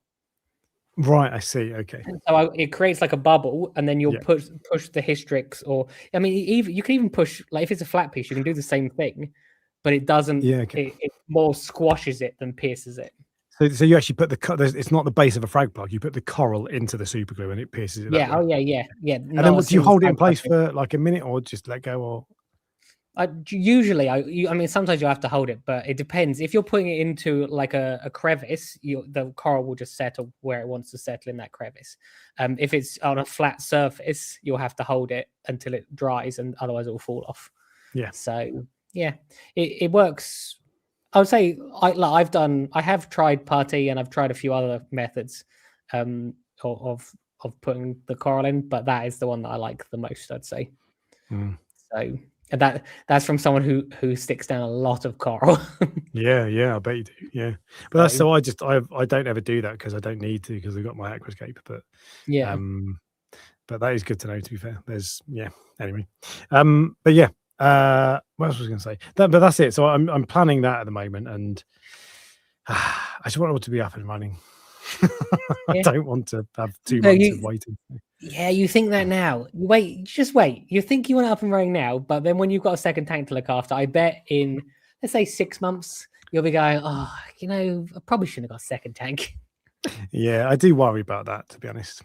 Right, I see. Okay. So it creates like a bubble, and then you'll push the Hystrix, or I mean, you can even push, like if it's a flat piece, you can do the same thing, but it doesn't. Yeah, okay. It more squashes it than pierces it. So you actually put it's not the base of a frag plug. You put the coral into the super glue and it pierces it. Yeah. Oh yeah. And then do you hold it in place for like a minute or just let go? Or Usually, I mean, sometimes you have to hold it, but it depends. If you're putting it into like a crevice, the coral will just settle where it wants to settle in that crevice. If it's on a flat surface, you'll have to hold it until it dries, and otherwise it will fall off. Yeah. So yeah, it works. I would say I have tried putty and I've tried a few other methods of putting the coral in, but that is the one that I like the most, I'd say. So that's from someone who sticks down a lot of coral. Yeah, I bet you do. Yeah, but that's so I don't ever do that because I don't need to because I've got my aquascape. But yeah, but that is good to know. To be fair, there's anyway. But yeah, what else was I going to say? But that's it. So I'm planning that at the moment, and I just want it all to be up and running. I don't want to have 2 months of waiting. Yeah, you think that now. Just wait. You think you want it up and running now, but then when you've got a second tank to look after, I bet in, let's say 6 months, you'll be going, oh, I probably shouldn't have got a second tank. Yeah, I do worry about that, to be honest.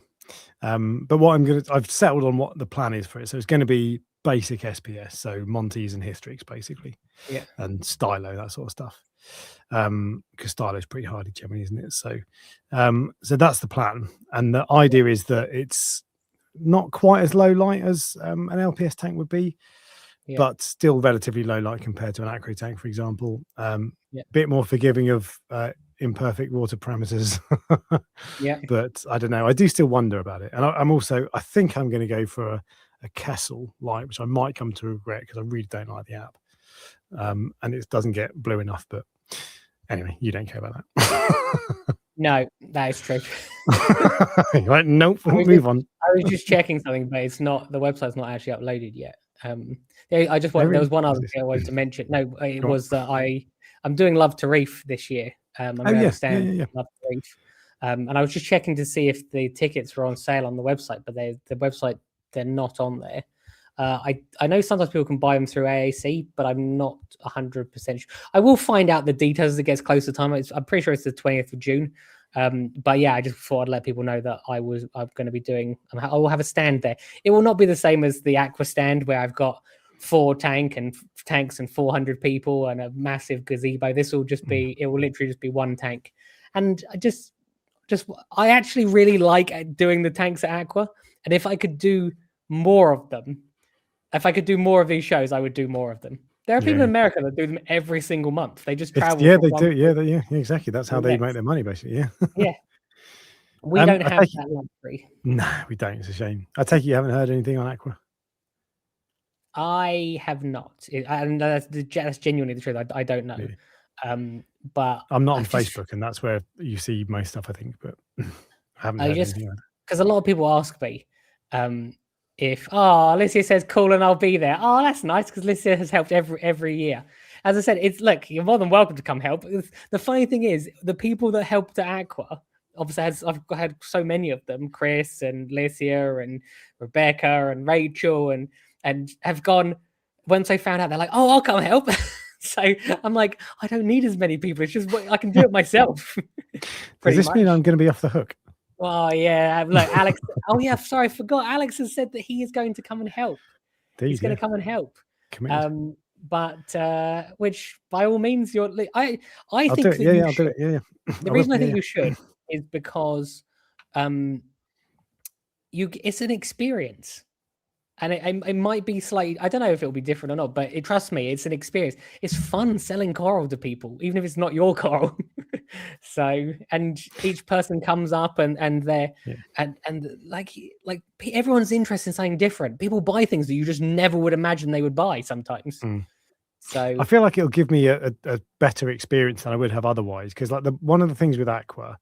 But what I've settled on what the plan is for it. So it's going to be basic SPS, so Montes and Hystrix, basically. Yeah. And Stylo, that sort of stuff. Because Stylo is pretty hardy generally, isn't it? So so that's the plan. And the idea is that it's not quite as low light as an LPS tank would be, but still relatively low light compared to an acro tank, for example. Bit more forgiving of imperfect water parameters. But I don't know. I do still wonder about it. And I think I'm going to go for a Kessel light, which I might come to regret because I really don't like the app. And it doesn't get blue enough, but anyway, you don't care about that. No, that is true. Right, nope, we'll move on. I was just checking something, but it's not, the website's not actually uploaded yet. I just wanted, there was one other thing I wanted to mention. No, it was that I'm doing Love to Reef this year. I'm going to stand Love to Reef. And I was just checking to see if the tickets were on sale on the website, but the website, they're not on there. I know sometimes people can buy them through AAC, but I'm not 100% sure. I will find out the details as it gets closer to time. I'm pretty sure it's the 20th of June. But yeah, I just thought I'd let people know that I'm going to be doing, I will have a stand there. It will not be the same as the Aqua stand where I've got 4 tanks and 400 people and a massive gazebo. This will just be, it will literally just be 1 tank. And I actually really like doing the tanks at Aqua. And if I could do more of them, if I could do more of these shows, I would do more of them. There are people in America that do them every single month. They just travel. Yeah, they do. Yeah, exactly. That's how they make their money, basically. Yeah. Yeah. We don't have that luxury. No, we don't. It's a shame. I take it you haven't heard anything on Aqua. I have not, and that's genuinely the truth. I don't know. But I'm not on Facebook, and that's where you see most stuff, I think. But I haven't heard anything. Because a lot of people ask me, if Alicia says cool and I'll be there. Oh, that's nice because Alicia has helped every year. As I said, look, you're more than welcome to come help. The funny thing is, the people that helped at Aqua, obviously, I've had so many of them: Chris and Alicia and Rebecca and Rachel, and have gone. Once they found out, they're like, "Oh, I'll come help." So I'm like, I don't need as many people. It's just I can do it myself. Does this mean I'm going to be off the hook? Oh yeah, look, Alex. Oh yeah, sorry, I forgot. Alex has said that he is going to come and help. He's going to come and help. But which by all means, I think that you should. I'll do it. Yeah. The reason I think you should is because it's an experience. And it might be slightly, I don't know if it'll be different or not, but trust me, it's an experience. It's fun selling coral to people, even if it's not your coral. So, and each person comes up and they're, and like everyone's interested in something different. People buy things that you just never would imagine they would buy sometimes. So I feel like it'll give me a better experience than I would have otherwise. Because like one of the things with Aqua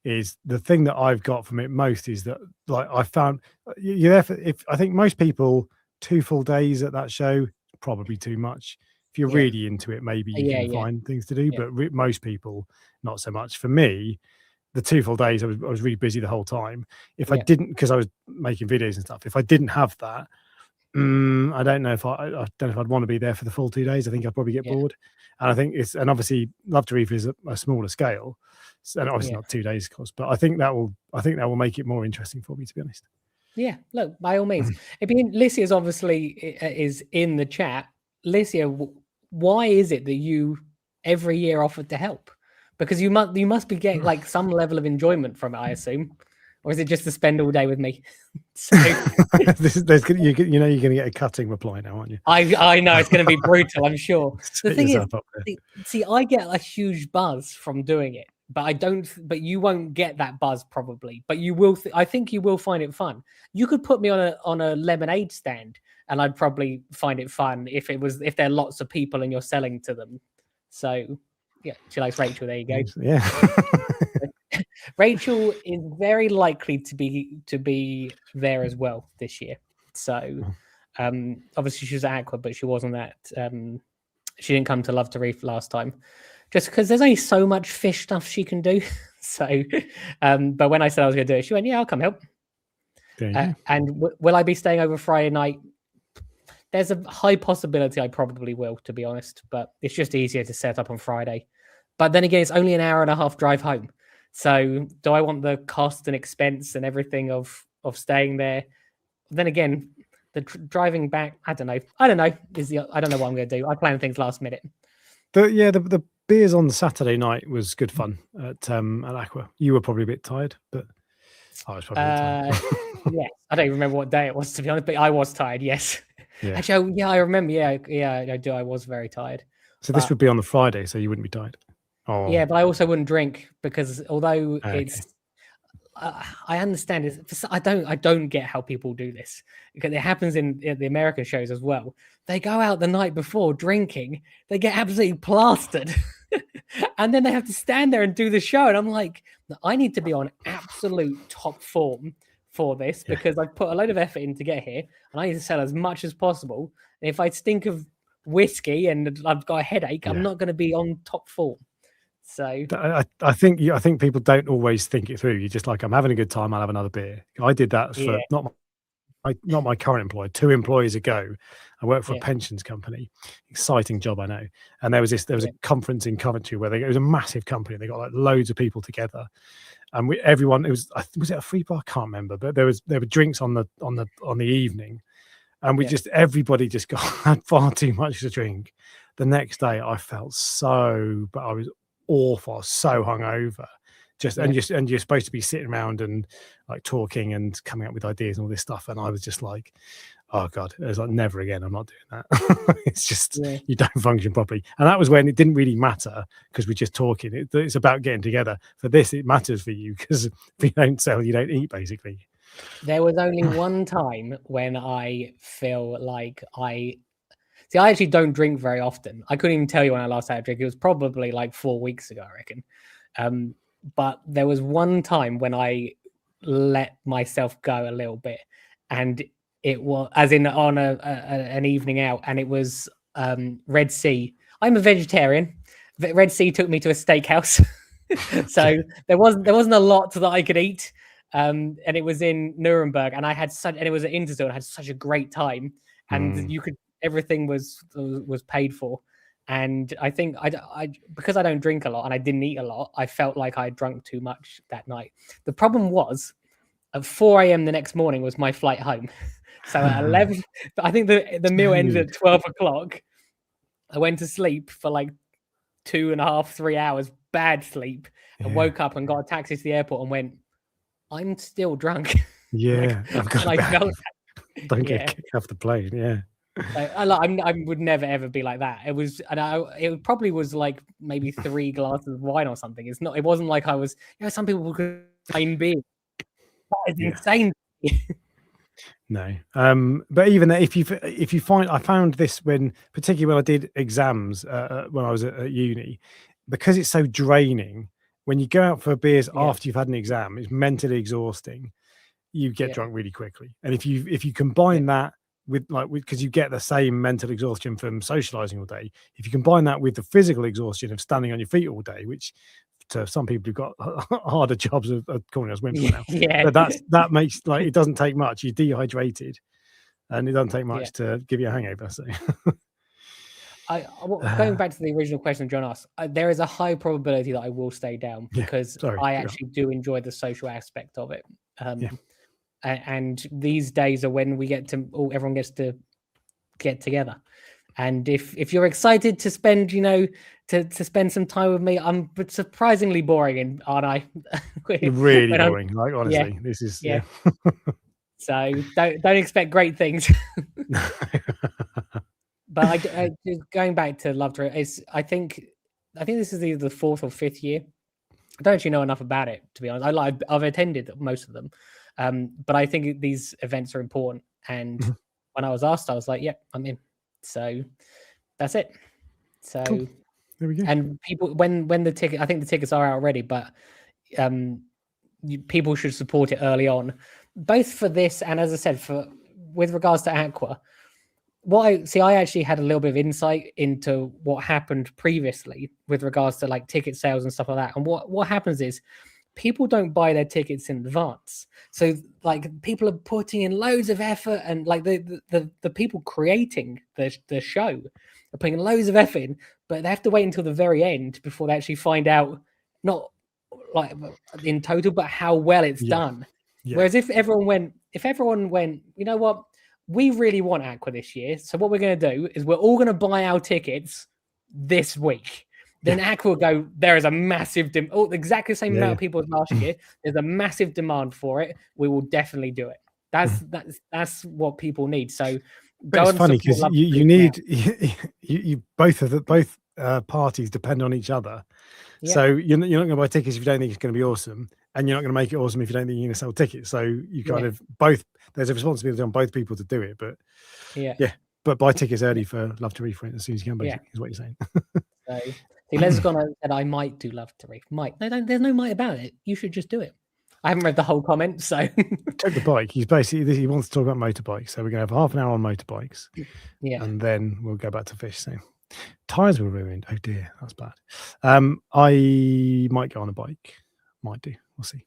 is the thing that I've got from it most is that like I found you're there for, if I think most people 2 full days at that show probably too much. If you're really into it, maybe you can find things to do, but most people not so much. For me, the 2 full days I was really busy the whole time. If I didn't, because I was making videos and stuff, if I didn't have that, I don't know if I don't know if I'd want to be there for the full 2 days. I think I'd probably get bored. And I think and obviously Love to Reef is a smaller scale, and obviously not 2 days, of course. But I think that will make it more interesting for me, to be honest. Yeah, look, by all means. Lissy is obviously is in the chat. Licia, why is it that you every year offered to help? Because you must be getting like some level of enjoyment from it, I assume, or is it just to spend all day with me? So you know you're going to get a cutting reply now, aren't you? I know it's going to be brutal. I'm sure. The thing is, up there. see, I get a huge buzz from doing it, but I don't. But you won't get that buzz probably. But you will. I think you will find it fun. You could put me on a lemonade stand, and I'd probably find it fun if there are lots of people and you're selling to them. So yeah, she likes Rachel. There you go. Yeah. Rachel is very likely to be there as well this year. So obviously she was at Aqua, but she wasn't at she didn't come to Love to Reef last time. Just because there's only so much fish stuff she can do. So but when I said I was gonna do it, she went, yeah, I'll come help. And will I be staying over Friday night? There's a high possibility I probably will, to be honest, but it's just easier to set up on Friday. But then again, it's only an hour and a half drive home. So do I want the cost and expense and everything of staying there? Then again, the driving back, I don't know. I don't know what I'm going to do. I plan things last minute. The beers on the Saturday night was good fun at Aqua. You were probably a bit tired, but I was probably tired. Yes, I don't even remember what day it was, to be honest, but I was tired. Yes. Yeah. Actually, yeah, I remember. Yeah, I do. I was very tired. So this would be on the Friday, so you wouldn't be tired. Oh. Yeah, but I also wouldn't drink because although it's, I understand it. I don't get how people do this because it happens in the American shows as well. They go out the night before drinking, they get absolutely plastered, and then they have to stand there and do the show. And I'm like, I need to be on absolute top form for this because I've put a load of effort in to get here, and I need to sell as much as possible. And if I stink of whiskey and I've got a headache, I'm not going to be on top form. So I think people don't always think it through. You're just like, I'm having a good time, I'll have another beer. I did that for not my current employer. 2 employees ago, I worked for a pensions company. Exciting job, I know. And there was a conference in Coventry where it was a massive company. They got like loads of people together, and everyone. Was it a free bar? I can't remember, but there were drinks on the evening, and everybody just had far too much to drink. The next day, I felt but I was awful, so hungover. And you're supposed to be sitting around and like talking and coming up with ideas and all this stuff, and I was just like, oh god, it was like, never again, I'm not doing that. It's just you don't function properly. And that was when it didn't really matter because we're just talking. It's about getting together. For this, it matters for you because if you don't sell, you don't eat, basically. There was only one time when I feel like I actually don't drink very often. I couldn't even tell you when I last had a drink. It was probably like 4 weeks ago, I reckon. But there was one time when I let myself go a little bit, and it was as in on an evening out, and it was Red Sea. I'm a vegetarian. Red Sea took me to a steakhouse, so there wasn't a lot that I could eat. And it was in Nuremberg, and it was at Interzone. I had such a great time, and everything was paid for. And I think I because I don't drink a lot and I didn't eat a lot, I felt like I drunk too much that night. The problem was at 4 a.m. the next morning was my flight home. So at 11, I think the meal ended at 12 o'clock. I went to sleep for like 2.5, 3 hours, bad sleep, and woke up and got a taxi to the airport and went, I'm still drunk. Yeah. I felt that. Don't get kicked off the plane. Yeah. I would never ever be like that. It was, it probably was like maybe 3 glasses of wine or something. It wasn't like I was. Some people could find beer. That is insane. No, but even if you find, I found this particularly when I did exams when I was at uni, because it's so draining. When you go out for beers after you've had an exam, it's mentally exhausting. You get drunk really quickly, and if you combine that with because you get the same mental exhaustion from socializing all day. If you combine that with the physical exhaustion of standing on your feet all day, which to some people who've got harder jobs of calling us women now, but that makes it doesn't take much. You're dehydrated, and it doesn't take much to give you a hangover. So, going back to the original question John asked, there is a high probability that I will stay down because I actually do enjoy the social aspect of it. And these days are when we everyone gets to get together. And if you're excited to spend, to spend some time with me, I'm surprisingly boring, aren't I? You're really When I'm- boring. Like, yeah, honestly, this is yeah. So don't expect great things. But just going back to Love to Reef, I think this is either the 4th or 5th year. I don't actually know enough about it, to be honest. I've attended most of them, but I think these events are important. And when I was asked, I was like, "Yeah, I'm in." So that's it. So Cool. There we go. And people, when the ticket, I think the tickets are out already, but people should support it early on, both for this and, as I said, with regards to Aqua. I actually had a little bit of insight into what happened previously with regards to like ticket sales and stuff like that. And what happens is people don't buy their tickets in advance. So like people are putting in loads of effort, and like the people creating the show are putting loads of effort in, but they have to wait until the very end before they actually find out, not like in total, but how well it's done. Yeah. Whereas if everyone went, you know what, we really want Aqua this year, so what we're going to do is we're all going to buy our tickets this week. Then Aqua will go, there is a massive exactly the same amount of people as last year. There's a massive demand for it. We will definitely do it. That's what people need. So but it's funny because you need both parties depend on each other. Yeah. So you're not going to buy tickets if you don't think it's going to be awesome, and you're not going to make it awesome if you don't think you're going to sell tickets. So you kind of both. There's a responsibility on both people to do it, but but buy tickets early for Love to Reef as soon as you can. Basically, is what you're saying. So Les has gone and said, "I might do Love to Reef." Might. No, there's no might about it. You should just do it. I haven't read the whole comment, so check the bike. He wants to talk about motorbikes, so we're going to have half an hour on motorbikes, and then we'll go back to fish. So tires were ruined. Oh dear, that's bad. I might go on a bike. Might do. We'll see.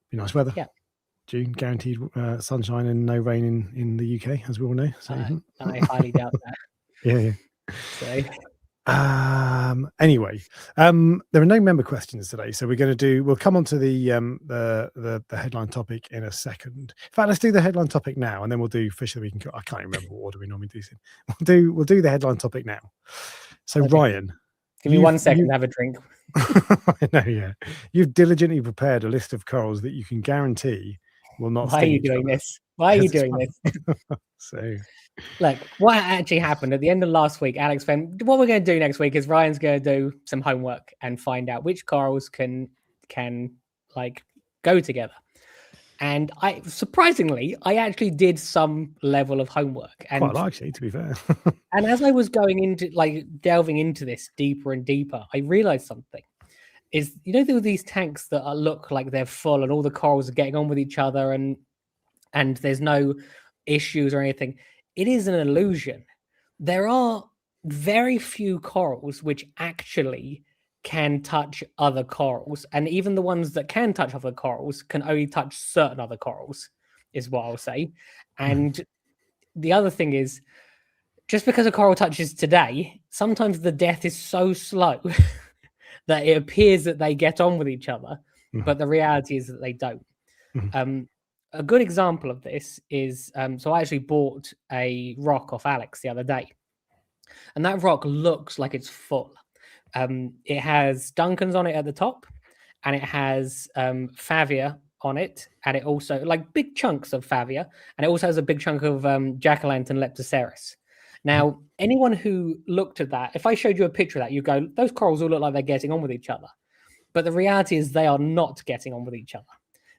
Be nice weather. Yeah. June, guaranteed sunshine and no rain in the UK, as we all know. So I highly doubt that. Yeah. So anyway, there are no member questions today, so we'll come on to the headline topic in a second. In fact, let's do the headline topic now, and then we'll do fish of the week. I can't remember what order we normally do. We'll do the headline topic now. So okay. Ryan, give me 1 second to have a drink. I know, yeah. You've diligently prepared a list of corals that you can guarantee will not. Why are you doing this? Why are you doing this? So, look, what actually happened at the end of last week, Alex went, what we're going to do next week is Ryan's going to do some homework and find out which corals can like go together. And I actually did some level of homework. And quite actually, to be fair. And as I was going into delving into this deeper and deeper, I realized something. Is, there were these tanks that look like they're full and all the corals are getting on with each other and there's no issues or anything. It is an illusion. There are very few corals which actually can touch other corals, and even the ones that can touch other corals can only touch certain other corals, is what I'll say. And the other thing is, just because a coral touches today, sometimes the death is so slow that it appears that they get on with each other, but the reality is that they don't. A good example of this is, so I actually bought a rock off Alex the other day, and that rock looks like it's full. It has Duncans on it at the top, and it has Favia on it, and it also, like, big chunks of Favia, and it also has a big chunk of Jack-o'-lantern Leptoceras. Now, anyone who looked at that, if I showed you a picture of that, you go, those corals all look like they're getting on with each other. But the reality is they are not getting on with each other.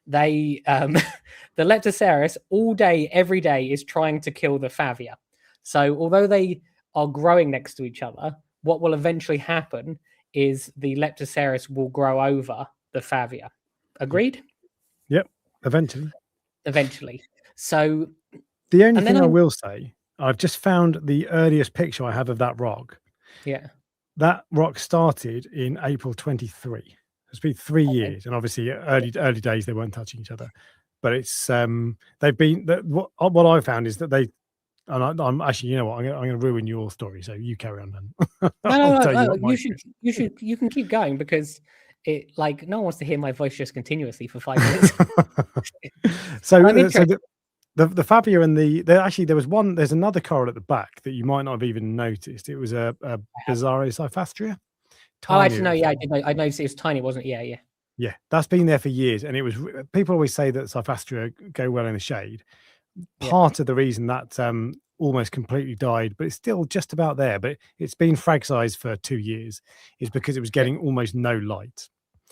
They, the Leptoceras all day, every day is trying to kill the Favia. So although they are growing next to each other, what will eventually happen is the Leptoceras will grow over the Favia. Agreed? Yep, eventually. So the only thing I will say, I've just found the earliest picture I have of that rock. Yeah. That rock started in April 23. It's been 3 years, and obviously early days they weren't touching each other. But it's they've been what I found is that they, and I'm actually, you know what, I'm going to ruin your story, so you carry on then. No, you can keep going, because it, like, no one wants to hear my voice just continuously for 5 minutes. So The Fabia and there's another coral at the back that you might not have even noticed. It was a Bizarrocyphastria. Oh, Tiny actually, no, little yeah, I thing. did. I noticed it was tiny, wasn't it? Yeah, yeah, Yeah, that's been there for years, and it was. People always say that Cyphastria go well in the shade. yeah, Part of the reason that almost completely died, but it's still just about there. But it's been frag size for 2 years, is because it was yeah, getting almost no light,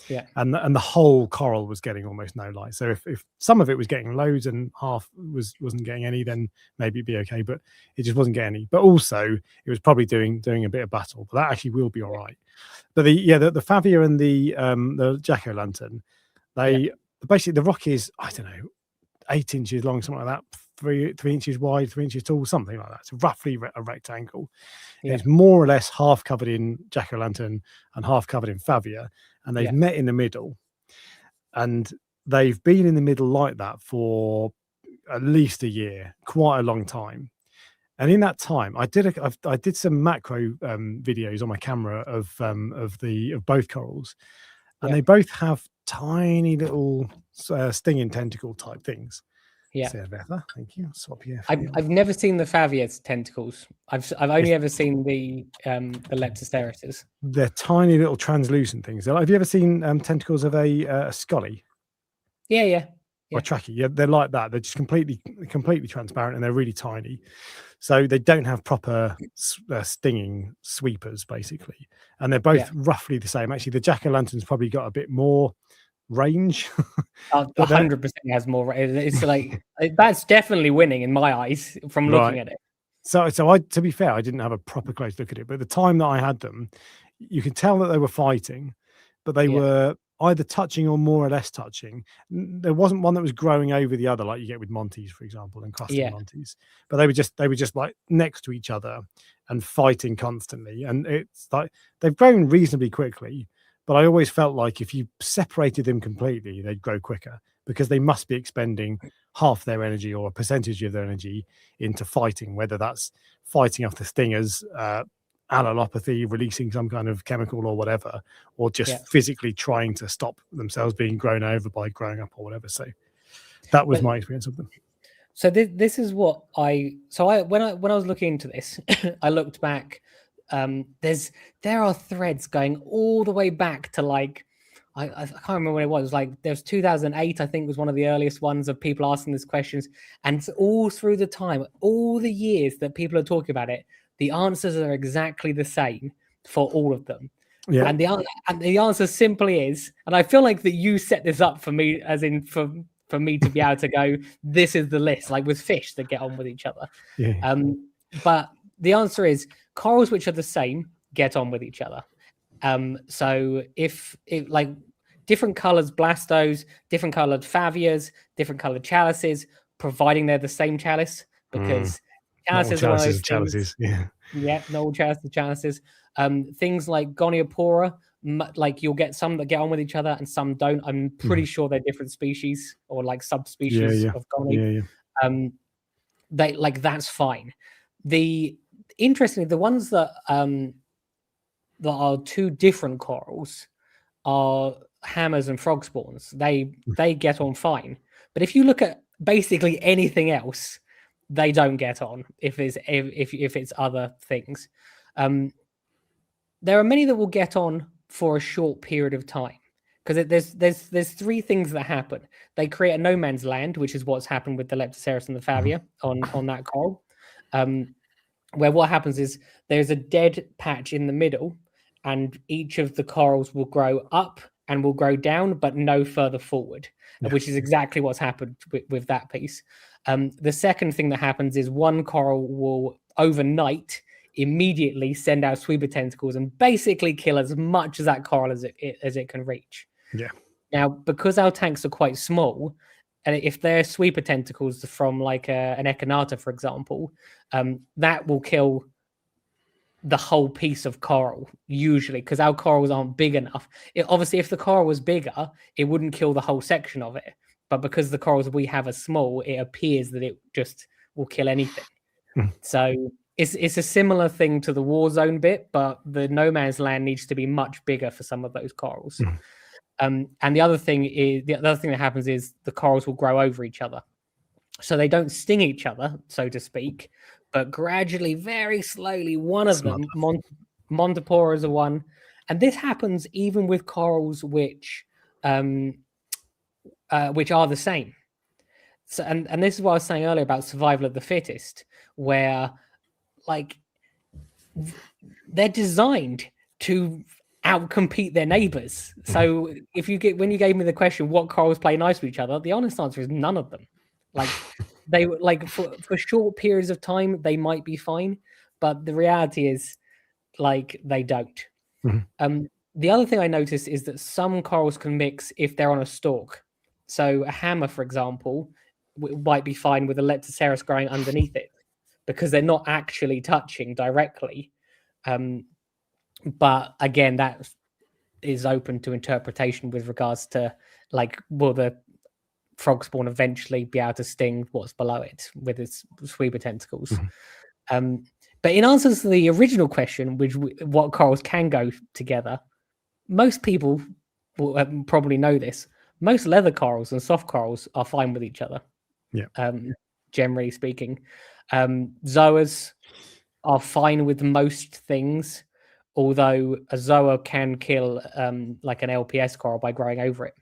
yeah, and the whole coral was getting almost no light. So if some of it was getting loads and half wasn't getting any, then maybe it'd be okay. But it just wasn't getting any. But also it was probably doing a bit of battle. But that actually will be all right. But the Favia and the Jack o' lantern, yeah, they basically, the rock is, I don't know, 8 inches long, something like that, three inches wide, 3 inches tall, something like that. It's roughly a rectangle. And yeah, it's more or less half covered in Jack o' lantern and half covered in Favia, and they've yeah, met in the middle, and they've been in the middle like that for at least a year, quite a long time. And in that time, I did some macro videos on my camera of both corals, and yeah, they both have tiny little stinging tentacle type things. yeah. See you better, thank you. Swap your I've never seen the Favia's tentacles. I've only ever seen the Leptoceratuses. They're tiny little translucent things. Have you ever seen tentacles of a scully Yeah, yeah, or yeah, trachea? Yeah, they're like that. They're just completely transparent, and they're really tiny. So they don't have proper stinging sweepers, basically, and they're both yeah. roughly the same. Actually, the Jack o' lantern's probably got a bit more range, but they're 100% has more. It's like that's definitely winning in my eyes from looking right. at it. So I, to be fair, I didn't have a proper close look at it, but the time that I had them, you could tell that they were fighting, but they Yeah, were either touching or more or less touching. There wasn't one that was growing over the other, like you get with Montes, for example, and crusting yeah. Montes. But they were just like next to each other and fighting constantly. And it's like they've grown reasonably quickly, but I always felt like if you separated them completely, they'd grow quicker because they must be expending half their energy or a percentage of their energy into fighting, whether that's fighting off the stingers, allelopathy, releasing some kind of chemical or whatever, or just Yeah. physically trying to stop themselves being grown over by growing up or whatever. So that was But my experience of them. so this is what when I was looking into this, I looked back. There are threads going all the way back to like I can't remember when it was. Like there's 2008, I think was one of the earliest ones of people asking these questions, and all through the time, all the years that people are talking about it, the answers are exactly the same for all of them. Yeah. And the answer simply is, and I feel like that you set this up for me, as in for me to be able to go, this is the list, like with fish that get on with each other. Yeah. But the answer is corals which are the same get on with each other. So if like different colors blastos, different colored favias, different colored chalices, providing they're the same chalice, because Not all chalices are one of chalices those are things. chalices. Yeah. Yeah, no chalices. Things like goniopora, like you'll get some that get on with each other and some don't. I'm pretty sure they're different species or like Yeah. subspecies Yeah. of goni. Yeah. Yeah. They like that's fine. The interestingly, the ones that are two different corals are hammers and frog spawns. They get on fine. But if you look at basically anything else, they don't get on if it's other things. There are many that will get on for a short period of time because there's three things that happen. They create a no man's land, which is what's happened with the Leptocerus and the Favia on that coral, where what happens is there's a dead patch in the middle, and each of the corals will grow up and will grow down, but no further forward, which is exactly what's happened with that piece. The second thing that happens is one coral will overnight immediately send out sweeper tentacles and basically kill as much as that coral as it can reach. Yeah. Now, because our tanks are quite small, and if they're sweeper tentacles from like an echinata, for example, that will kill the whole piece of coral usually because our corals aren't big enough. Obviously, if the coral was bigger, it wouldn't kill the whole section of it. But because the corals we have are small, it appears that it just will kill anything. So it's a similar thing to the war zone bit, but the no man's land needs to be much bigger for some of those corals. And the other thing that happens is the corals will grow over each other. so they don't sting each other, so to speak, but gradually, very slowly, one of them, Montipora is a one, and this happens even with corals which are the same. So, and this is what I was saying earlier about survival of the fittest, where like they're designed to outcompete their neighbors. So if you when you gave me the question, what corals play nice with each other, the honest answer is none of them. Like they like for short periods of time they might be fine, but the reality is like they don't. The other thing I noticed is that some corals can mix if they're on a stalk. So a hammer, for example, might be fine with a Leptoceras growing underneath it because they're not actually touching directly. But again, that is open to interpretation with regards to like, will the frog spawn eventually be able to sting what's below it with its sweeper tentacles? But in answer to the original question, which what corals can go together, most people will probably know this. Most leather corals and soft corals are fine with each other. Yeah. Generally speaking, zoas are fine with most things, although a zoa can kill like an LPS coral by growing over it.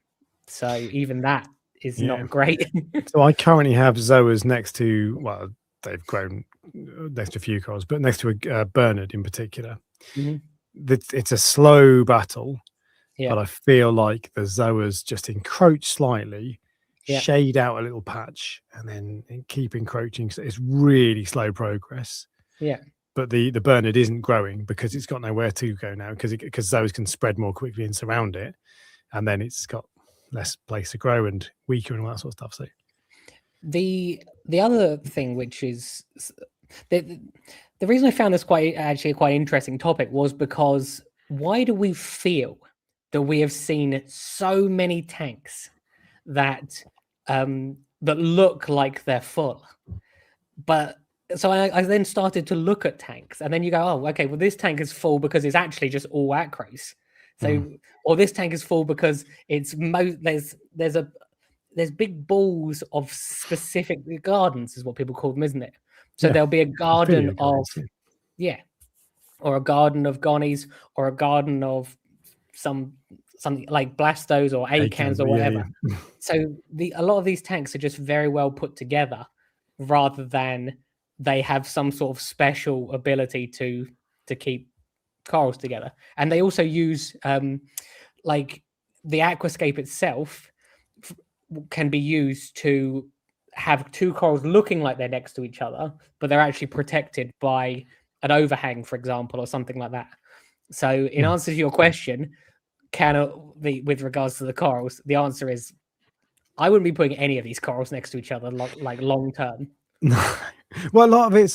So even that is not great. So I currently have zoas next to, well, they've grown next to a few corals, but next to a Bernard in particular. It's a slow battle, but I feel like the zoas just encroach slightly, shade out a little patch, and then keep encroaching. So it's really slow progress. But the Bernard isn't growing because it's got nowhere to go now, because zoas can spread more quickly and surround it, and then it's got less place to grow and weaker and all that sort of stuff. So the other thing, which is the reason I found this quite interesting topic, was because why do we feel that we have seen so many tanks that that look like they're full? But so I then started to look at tanks, and then you go, oh, okay, well, this tank is full because it's actually just all acros. So, or this tank is full because it's there's big balls of specific gardens, is what people call them, isn't it? So there'll be a garden of or a garden of gonies, or a garden of something like blastos or acans or whatever. So a lot of these tanks are just very well put together, rather than they have some sort of special ability to keep corals together. And they also use like the aquascape itself can be used to have two corals looking like they're next to each other, but they're actually protected by an overhang, for example, or something like that. So in answer to your question, with regards to the corals, the answer is I wouldn't be putting any of these corals next to each other like long term. Well, a lot of it,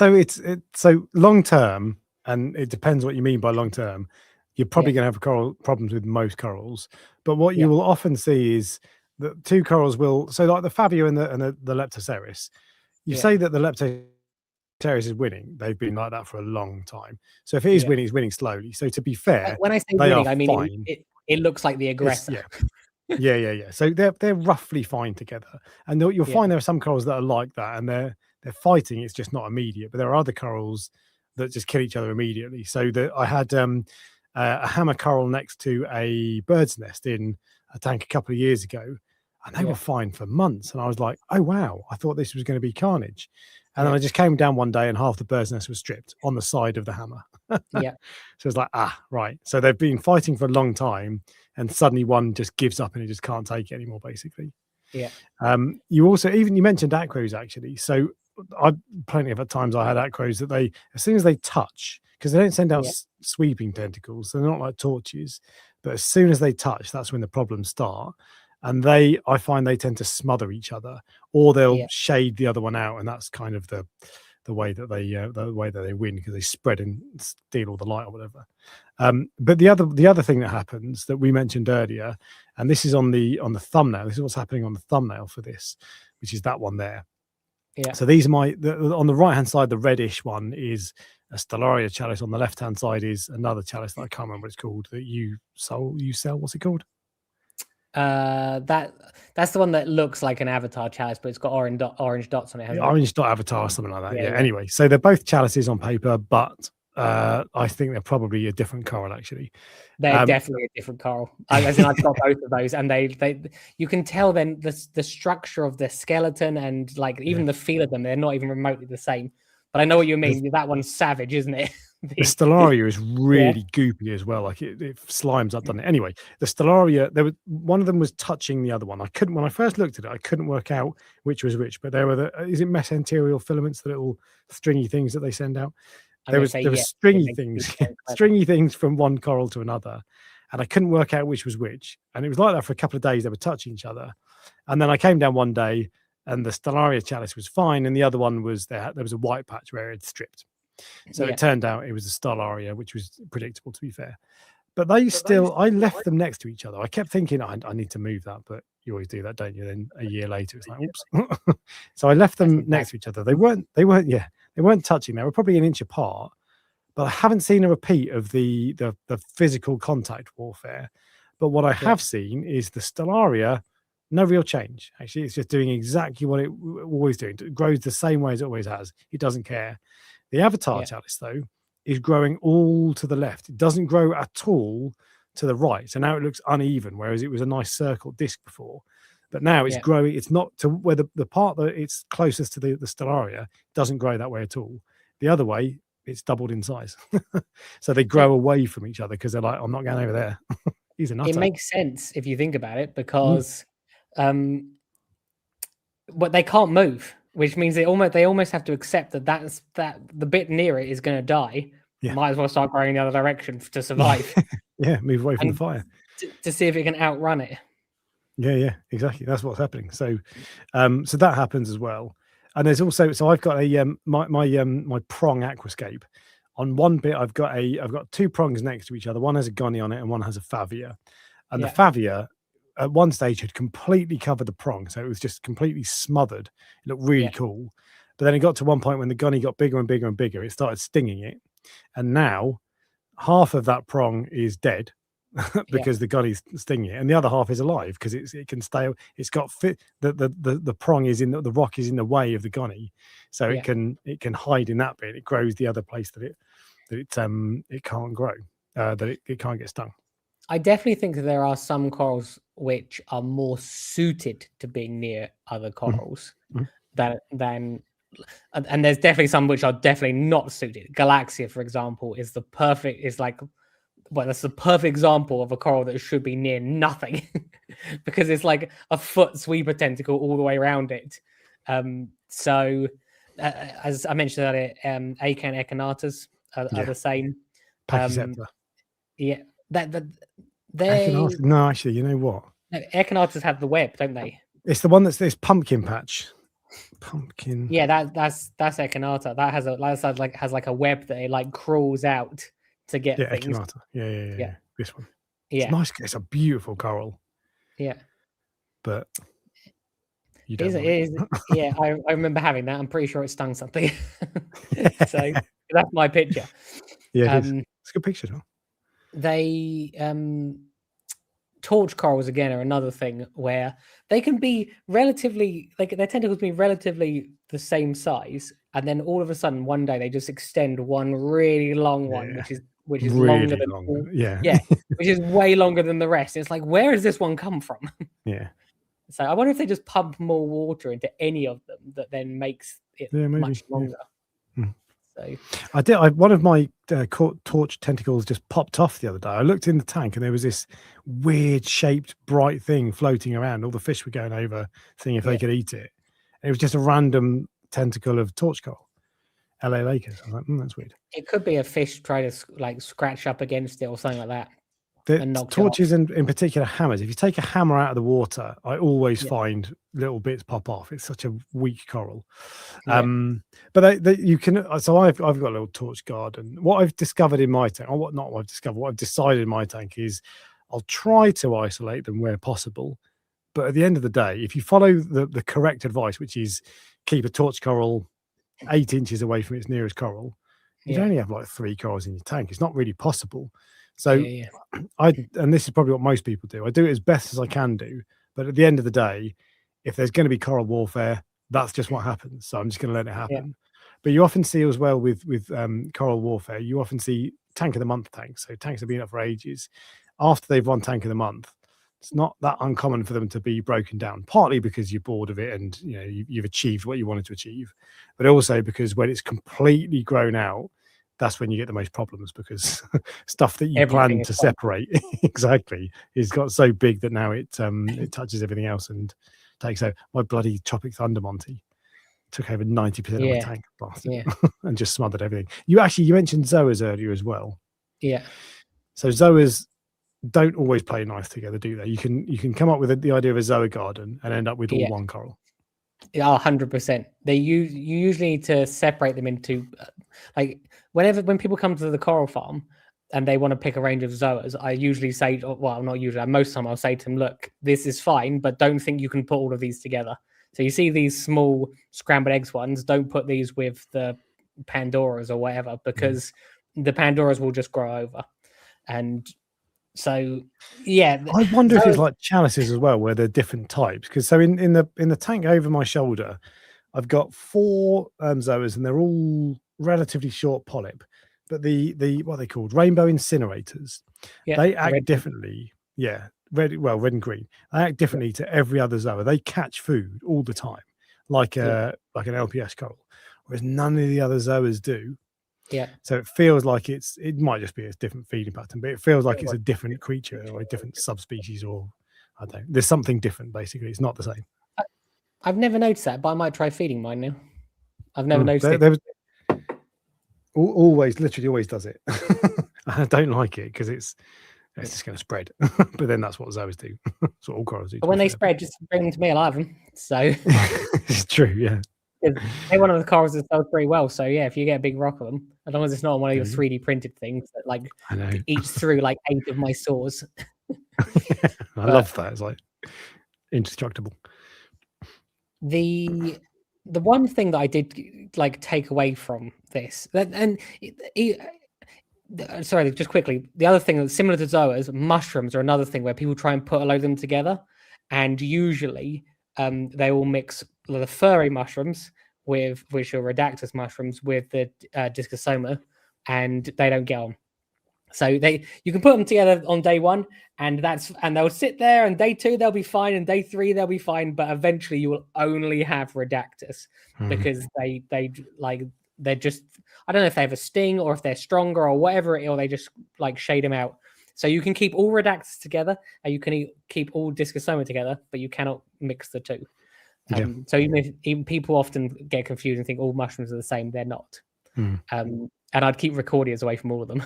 so long term, and it depends what you mean by long term. You're probably going to have problems with most corals, but what you will often see is that two corals will, so like the Fabio and the Leptoceras, you say that the Leptoceras is winning. They've been like that for a long time. So if it is winning, it's winning slowly. So to be fair, when I say winning, I mean it looks like the aggressor. Yeah. So they're roughly fine together, and you'll find there are some corals that are like that, and they're fighting. It's just not immediate. But there are other corals that just kill each other immediately. So I had a hammer coral next to a bird's nest in a tank a couple of years ago, and they were fine for months. And I was like, oh wow, I thought this was going to be carnage. And then I just came down one day and half the bird's nest was stripped on the side of the hammer. So it's like, right. So they've been fighting for a long time, and suddenly one just gives up and it just can't take it anymore, basically. You also, you mentioned acros, actually. So plenty of times I had acros that as soon as they touch, because they don't send out sweeping tentacles, they're not like torches, but as soon as they touch, that's when the problems start. And I find they tend to smother each other, or they'll shade the other one out, and that's kind of the way that they win, because they spread and steal all the light or whatever. But the other thing that happens that we mentioned earlier, and this is on the thumbnail. This is what's happening on the thumbnail for this, which is that one there. So these on the right hand side, the reddish one is a Stellaria chalice. On the left hand side is another chalice that I can't remember what it's called, that you sell. What's it called? That's the one that looks like an avatar chalice, but it's got orange dots on it, hasn't it? Orange dot avatar or something like that. Yeah, Yeah. yeah. Anyway, so they're both chalices on paper, but I think they're probably a different coral actually. They're definitely a different coral. As in, I've got both of those, and they you can tell then the structure of the skeleton and like even the feel of them. They're not even remotely the same. But I know what you mean. That one's savage, isn't it? The Stellaria is really goopy as well. Like it slimes up, doesn't it? Anyway, the Stellaria, one of them was touching the other one. When I first looked at it, I couldn't work out which was which, but there were is it mesenterial filaments, the little stringy things that they send out? There was stringy things from one coral to another, and I couldn't work out which was which. And it was like that for a couple of days. They were touching each other, and then I came down one day, and the Stellaria chalice was fine, and the other one was there was a white patch where it had stripped. So it turned out it was the Stellaria, which was predictable, to be fair. But I left them next to each other. I kept thinking, I need to move that, but you always do that, don't you? Then a year later, it's like, oops. So I left them next to each other. They weren't touching. They were probably an inch apart, but I haven't seen a repeat of the physical contact warfare. But what I have seen is the Stellaria, no real change. Actually, it's just doing exactly what it always doing. It grows the same way as it always has. It doesn't care. The avatar chalice, though, is growing all to the left. It doesn't grow at all to the right. So now it looks uneven, whereas it was a nice circle disc before. But now it's growing. It's not to where the part that it's closest to the Stellaria doesn't grow that way at all. The other way, it's doubled in size. So they grow away from each other because they're like, I'm not going over there. He's a nutter. It makes sense if you think about it because but they can't move, which means they almost have to accept that the bit near it is going to die. Yeah. Might as well start growing the other direction to survive. Move away from the fire to see if it can outrun it. Yeah, exactly. That's what's happening. So, so that happens as well. And there's also, so I've got a my prong aquascape. On one bit, I've got two prongs next to each other. One has a gonny on it, and one has a favia. And the favia, at one stage, had completely covered the prong, so it was just completely smothered. It looked really cool. But then it got to one point when the gonny got bigger and bigger and bigger. It started stinging it, and now half of that prong is dead because the gonny's stinging it, and the other half is alive because it can stay. It's got the prong is in the rock is in the way of the gonny, so it can hide in that bit. It grows the other place that it can't grow, that it can't get stung. I definitely think that there are some corals which are more suited to being near other corals than and there's definitely some which are definitely not suited. Galaxia, for example, that's the perfect example of a coral that should be near nothing because it's like a foot sweeper tentacle all the way around it. So as I mentioned earlier, Acan echinatas are the same. Yeah, no, actually, you know what? Echinatas have the web, don't they? It's the one that's this pumpkin patch. Pumpkin. Yeah, that's Echinata. That has a web that it like crawls out to get things. Echinata. Yeah. This one. Yeah. It's nice. It's a beautiful coral. Yeah. But you don't. Yeah, I remember having that. I'm pretty sure it stung something. So that's my picture. Yeah, it's a good picture, though. They torch corals again are another thing where they can be relatively their tentacles being relatively the same size, and then all of a sudden one day they just extend one really long one, which is really longer than long. Which is way longer than the rest. It's like, where does this one come from? Yeah. So I wonder if they just pump more water into any of them that then makes it much longer. So one of my torch tentacles just popped off the other day. I looked in the tank and there was this weird shaped bright thing floating around. All the fish were going over seeing if they could eat it. It was just a random tentacle of torch coral, LA Lakers. I was like, that's weird. It could be a fish trying to scratch up against it or something like that. The torches in particular hammers. If you take a hammer out of the water, I always find little bits pop off. It's such a weak coral. But you can. So I've got a little torch garden. What I've discovered in my tank, or what I've decided in my tank is, I'll try to isolate them where possible. But at the end of the day, if you follow the correct advice, which is keep a torch coral 8 inches away from its nearest coral, you'd only have like 3 corals in your tank. It's not really possible. So Yeah. and this is probably what most people do. I do it as best as I can do, but at the end of the day, if there's going to be coral warfare, that's just what happens. So I'm just going to let it happen. But you often see as well with coral warfare, you often see tank of the month tanks. So tanks have been up for ages. After they've won tank of the month, it's not that uncommon for them to be broken down. Partly because you're bored of it and you've achieved what you wanted to achieve, but also because when it's completely grown out, that's when you get the most problems, because stuff that you plan to separate exactly is got so big that now it touches everything else and takes over. My bloody Tropic Thunder Monty took over 90% of my tank, bastard, and just smothered everything. You mentioned Zoas earlier as well. Yeah. So Zoas don't always play nice together, do they? You can come up with the idea of a Zoa garden and end up with all one coral. Yeah, 100%. You usually need to separate them into, like, when people come to the coral farm and they want to pick a range of Zoas, I usually say, well, not usually, most of the time I'll say to them, look, this is fine, but don't think you can put all of these together. So you see these small scrambled eggs ones, don't put these with the Pandoras or whatever, because the Pandoras will just grow over. And so, yeah. I wonder if it's like chalices as well, where they're different types. Because so in the tank over my shoulder, I've got 4 Zoas, and they're all relatively short polyp. But the what are they called? Rainbow incinerators. They act differently. Yeah, red and green. They act differently to every other Zoa. They catch food all the time, like an LPS coral, whereas none of the other Zoas do. Yeah. So it feels like it might just be a different feeding pattern, but it feels like it's a different creature or a different subspecies, or I don't know. There's something different, basically. It's not the same. I've never noticed that, but I might try feeding mine now. I've never noticed it. Literally always does it. I don't like it because it's just going to spread. But then that's what Zoas do. That's what all corals do. But when they spread, just bring them to me. I'll have them. So it's true, yeah. They're one of the corals that sells pretty well. So yeah, if you get a big rock of them, as long as it's not one of your 3D printed things that like eats through like 8 of my saws. I love that. It's like indestructible. The one thing that I did like take away from this, sorry, just quickly, the other thing that's similar to Zoas, mushrooms are another thing where people try and put a load of them together, and usually they all mix the furry mushrooms which are Redactus mushrooms with the Discosoma, and they don't get on. So you can put them together on day 1, and they'll sit there, and day 2 they'll be fine, and day 3 they'll be fine, but eventually you will only have Redactus because they're just, I don't know if they have a sting or if they're stronger or whatever, or they just like shade them out. So you can keep all Redactus together, and you can keep all Discosoma together, but you cannot mix the two. So even people often get confused and think all mushrooms are the same. They're not. And I'd keep Recordias away from all of them.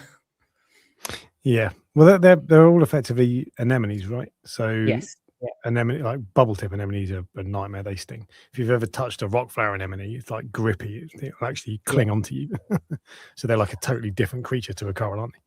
Yeah, well, they're all effectively anemones, right? So yes, anemone, like bubble tip anemones, are a nightmare. They sting. If you've ever touched a rock flower anemone, it's like grippy. It'll actually cling onto you. So they're like a totally different creature to a coral, aren't they?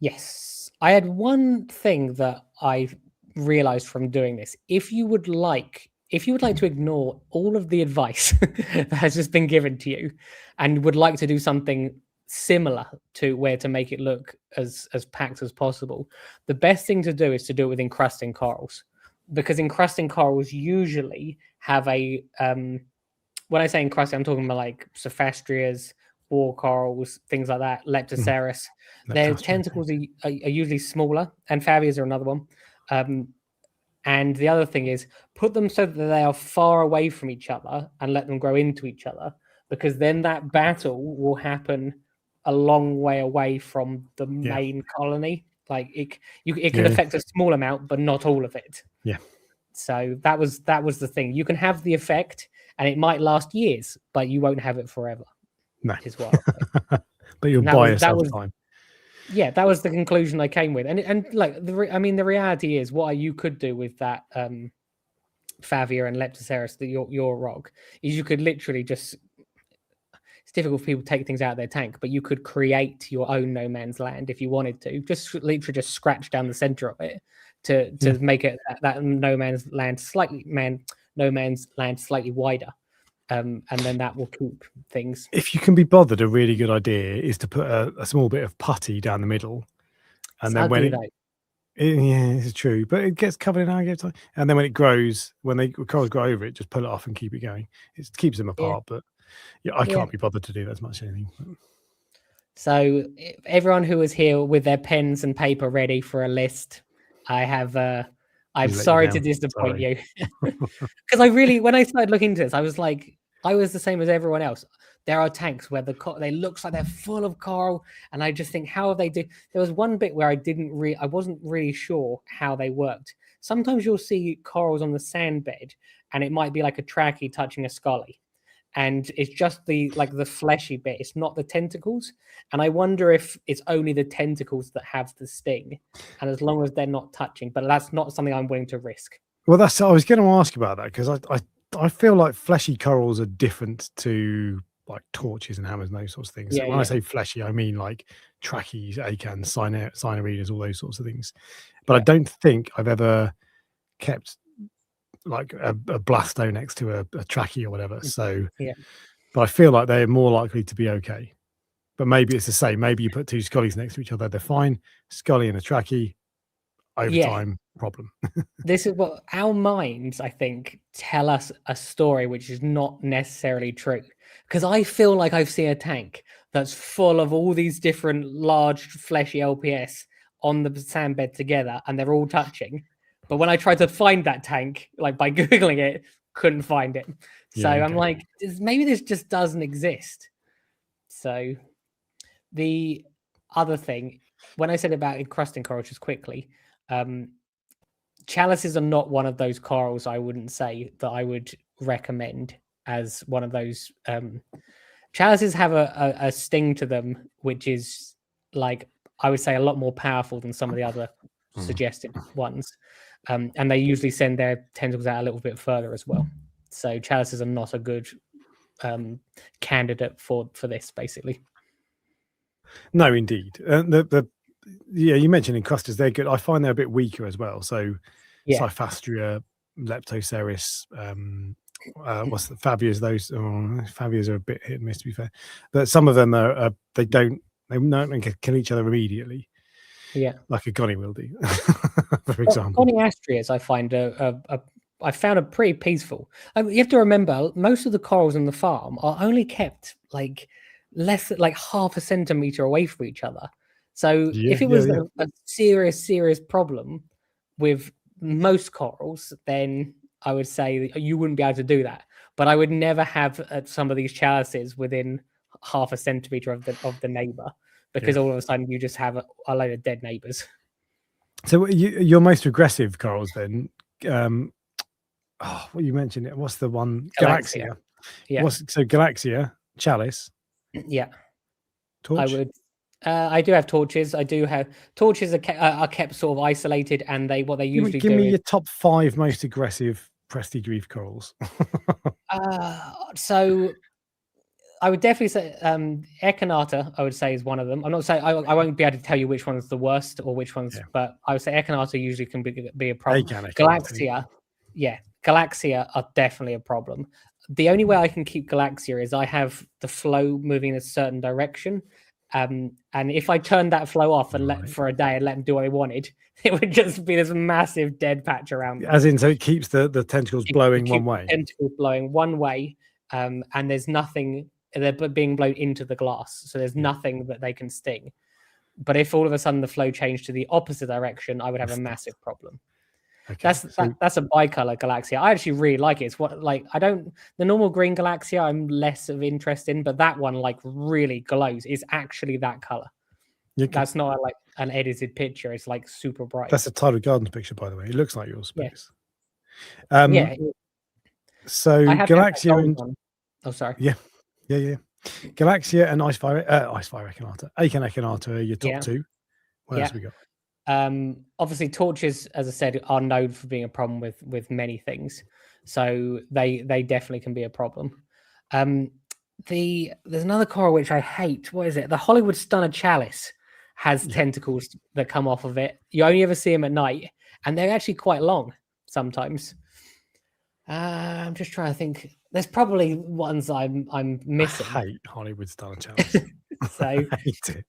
Yes, I had one thing that I realized from doing this. If you would like to ignore all of the advice that has just been given to you, and would like to do something similar to where to make it look as packed as possible, the best thing to do is to do it with encrusting corals, because encrusting corals usually have a when I say encrusting, I'm talking about like Sophastrias, war corals, things like that, Leptoceras. Their tentacles are usually smaller, and Fabias are another one. And the other thing is put them so that they are far away from each other and let them grow into each other, because then that battle will happen a long way away from the main colony. Like it can affect a small amount, but not all of it. Yeah. So that was the thing. You can have the effect, and it might last years, but you won't have it forever. No. Is what but you'll buy yourself time. Yeah, that was the conclusion I came with, and like the reality is what you could do with that Favia and Leptoceras, your rock, is you could literally just. It's difficult for people to take things out of their tank, but you could create your own no man's land if you wanted to. Just literally just scratch down the center of it to make it that no man's land slightly wider. And then that will keep things. If you can be bothered, a really good idea is to put a small bit of putty down the middle, And It's then when ugly it, though. yeah, it's true, but it gets covered in algae every time. And then when it grows, when the corals grow over it, just pull it off and keep it going. It keeps them Yeah, apart, but yeah, I yeah. can't be bothered to do that as much anything. So everyone who was here with their pens and paper ready for a list, I have. I'm He's let you sorry to down. disappoint Sorry. you, because I really, when I started looking into this, I was like, I was the same as everyone else. There are tanks where they looks like they're full of coral, and I just think, how have they do? There was one bit where I wasn't really sure how they worked. Sometimes you'll see corals on the sand bed, and it might be like a trachea touching a scully, and it's just the fleshy bit. It's not the tentacles, and I wonder if it's only the tentacles that have the sting, and as long as they're not touching, but that's not something I'm willing to risk. Well, I was going to ask about that because I feel like fleshy corals are different to like torches and hammers and those sorts of things. So Yeah, when I yeah, say fleshy, I mean like trachees, acans, cyanoredas, all those sorts of things. But I yeah. don't think I've ever kept like a blasto next to a trachea or whatever. So, Yeah. but I feel like they're more likely to be okay. But maybe it's the same. Maybe you put two scullies next to each other, they're fine. Scully and a trachea, over Yeah. time, problem. This is what our minds, I think, tell us a story which is not necessarily true. Because I feel like I've seen a tank that's full of all these different large, fleshy LPS on the sandbed together, and they're all touching. But when I tried to find that tank, like by Googling it, couldn't find it. So Yeah, I'm okay. like, maybe this just doesn't exist. So the other thing, when I said about encrusting coral, just quickly, chalices are not one of those corals I wouldn't say that I would recommend as one of those. Chalices have a sting to them, which is like, I would say, a lot more powerful than some of the other suggested ones. And they usually send their tentacles out a little bit further as well. So chalices are not a good candidate for this, basically. No, indeed. Yeah, you mentioned encrusters, they're good. I find they're a bit weaker as well. So Yeah. Cyphastria, Leptoceris, what's the Fabias? Those Fabias are a bit hit and miss, to be fair. But some of them are they don't kill each other immediately. Yeah, like a gonny will do, for example. Goniastrias, I find I found it pretty peaceful. You have to remember, most of the corals on the farm are only kept like like half a centimeter away from each other. So Yeah, if it yeah, was yeah. a serious problem with most corals, then I would say that you wouldn't be able to do that. But I would never have some of these chalices within half a centimeter of the neighbor, because Yeah. all of a sudden you just have a load of dead neighbors. So your most aggressive corals then? What you mentioned it. What's the one? Galaxia. Galaxia. Yeah. Galaxia, chalice, Yeah, I torch? would. I do have torches. I do have torches are kept sort of isolated, and what they usually Give do me is your top 5 most aggressive prestige reef corals. so I would definitely say Echinata, I would say, is one of them. I'm not saying I won't be able to tell you which one's the worst or which one's, Yeah. but I would say Echinata usually can be a problem. Echinata, Galaxia, yeah, Galaxia are definitely a problem. The only way I can keep Galaxia is I have the flow moving in a certain direction. And if I turned that flow off and let for a day and let them do what they wanted, it would just be this massive dead patch around them. As in, so it keeps the tentacles blowing one way. Tentacles blowing one way, and there's nothing. They're being blown into the glass, so there's nothing that they can sting. But if all of a sudden the flow changed to the opposite direction, I would have a massive problem. Okay, That's a bicolor Galaxia. I actually really like it. It's the normal green Galaxia I'm less of interest in, but that one like really glows. It's actually that color. That's not like an edited picture. It's like super bright. That's a Tidal Gardens picture, by the way. It looks like yours, but yeah. So Galaxia and oh, sorry. Yeah. Galaxia and Icefire Echinata. Echinata are your top 2. What else we got? Obviously torches, as I said, are known for being a problem with many things, so they definitely can be a problem. There's another coral which I hate. What is it? The Hollywood Stunner Chalice has tentacles that come off of it. You only ever see them at night, and they're actually quite long sometimes. I'm just trying to think. There's probably ones I'm missing. I hate Hollywood Stunner Chalice. So I hate it.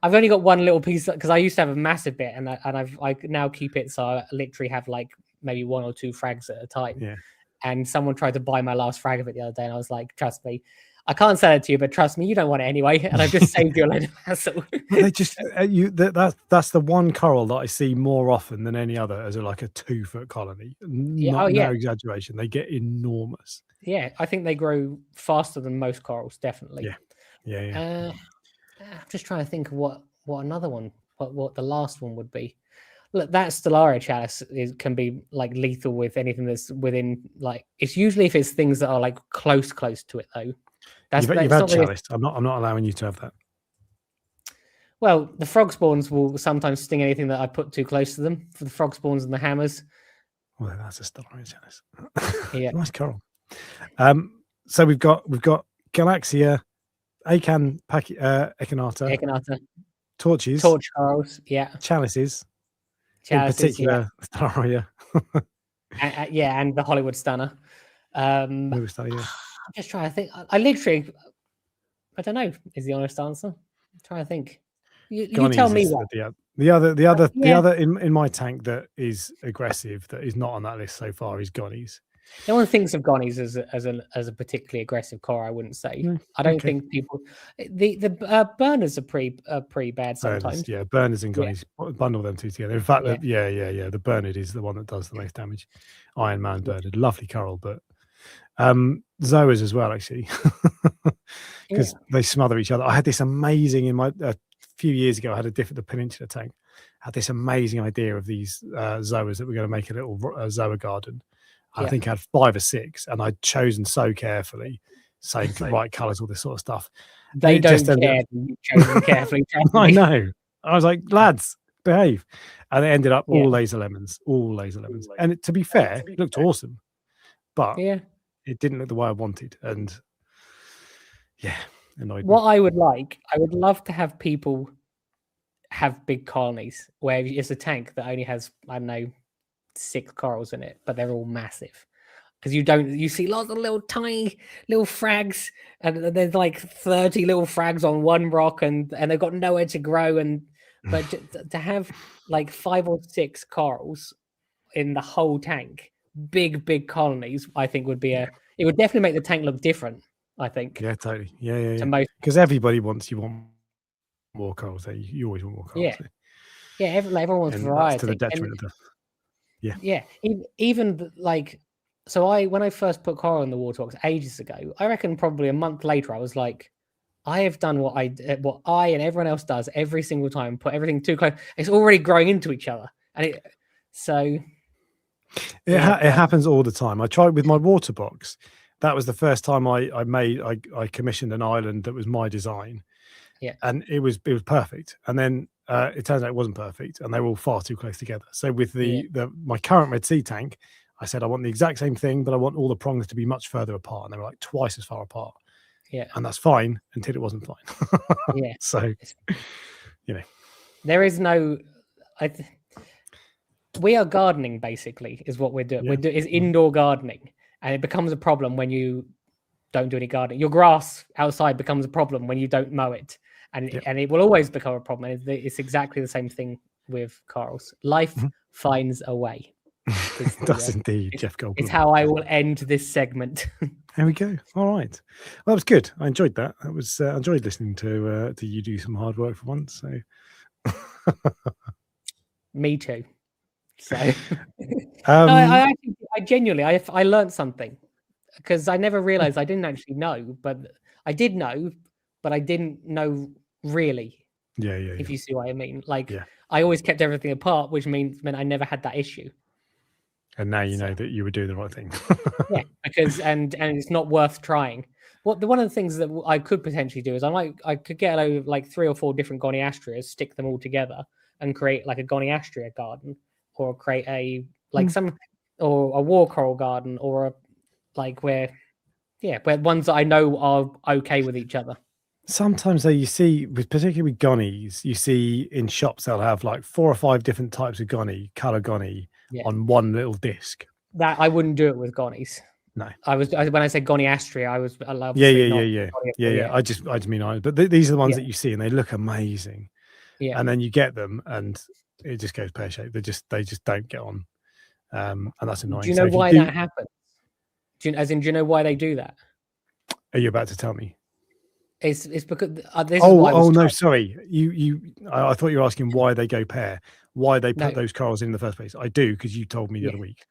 I've only got one little piece because I used to have a massive bit, and I now keep it so I literally have like maybe 1 or 2 frags at a time. Yeah. And someone tried to buy my last frag of it the other day, and I was like, trust me, I can't sell it to you, but trust me, you don't want it anyway. And I've just saved you a load of hassle. But they just that's the one coral that I see more often than any other as like a 2-foot colony. Yeah, No exaggeration. They get enormous. Yeah, I think they grow faster than most corals, definitely. Yeah. I'm just trying to think of what another one, what the last one would be. Look, that Stellaria chalice can be like lethal with anything that's within, like, it's usually if it's things that are like close to it though. You've had chalice. I'm not allowing you to have that. Well, the frog spawns will sometimes sting anything that I put too close to them, for the frog spawns and the hammers. Well, that's a Stellaria chalice. Yeah. Nice coral. So we've got Galaxia, Acan, Echinata, torches, torch corals, chalices, in chalices, particular, Stellaria. and the Hollywood Stunner. I'm just trying to think. I literally, I don't know, is the honest answer. I'm trying to think. You tell me what. The other in my tank that is aggressive, that is not on that list so far, is Gonnies. No one thinks of Gonnies as a particularly aggressive coral, I wouldn't say. I don't think people. The burners are pretty bad sometimes. Burners and Gonnies, bundle them two together. In fact, the Bernard is the one that does the most damage. Iron Man Bernard, lovely coral, but Zoas as well, actually, because they smother each other. I had this amazing in my a few years ago. I had the Peninsula tank. I had this amazing idea of these Zoas that we're going to make a little Zoa garden. I think I had 5 or 6, and I'd chosen so carefully, saying the right colours, all this sort of stuff. They don't care. You chose them carefully. I know. I was like, lads, behave. And it ended up all laser lemons. And to be fair, it looked awesome, but it didn't look the way I wanted. And annoyed me. What I would love to have people have big colonies where it's a tank that only has, I don't know, 6 corals in it, but they're all massive. Because you see lots of little tiny little frags, and there's like 30 little frags on one rock, and they've got nowhere to grow. But to have like 5 or 6 corals in the whole tank, big colonies, I think it would definitely make the tank look different. I think. Yeah, totally. Yeah. Because everybody wants more corals. You always want more corals. Everyone wants variety. To the detriment of the. Even like, so when I first put coral in the waterbox ages ago, I reckon probably a month later I was like, I have done what I and everyone else does every single time, put everything too close. It's already growing into each other, and it happens all the time. I tried with my water box. That was the first time I commissioned an island that was my design. And it was perfect. And then it turns out it wasn't perfect, and they were all far too close together. So with my current Red Sea tank, I said I want the exact same thing, but I want all the prongs to be much further apart, and they were like twice as far apart. And that's fine until it wasn't fine. So there is no. We are gardening, basically, is what we're doing. Is indoor gardening, and it becomes a problem when you don't do any gardening. Your grass outside becomes a problem when you don't mow it. And it will always become a problem. It's exactly the same thing with corals. Life finds a way. It does indeed, Jeff Goldblum. It's how I will end this segment. There we go. All right. Well, that was good. I enjoyed that. I enjoyed listening to you do some hard work for once. So me too. So I genuinely I learned something, because I never realized I didn't actually know, but I did know, but I didn't know really. If you see what I mean. Like I always kept everything apart, which meant I never had that issue. And now you know that you were doing the right thing. Because and it's not worth trying. One of the things that I could potentially do is I could get like 3 or 4 different goniastrias, stick them all together, and create like a goniastria garden, or create a or a war coral garden, or a where ones that I know are okay with each other. Sometimes though, you see, particularly with gonnies, you see in shops they'll have like 4 or 5 different types of color gonny on one little disc. That I wouldn't do it with gonnies. No. When I said Goniastria, I love Yeah. I just mean but these are the ones Yeah. that you see and they look amazing. Yeah. And then you get them and it just goes pear-shaped. They just don't get on. And that's annoying. Do you So know if you why do, that happens? Do you know why they do that? are you about to tell me? It's because this is what I was no, told. sorry. I thought you were asking why they go pair, why they put No, those corals in the first place. I do, because you told me the yeah, other week.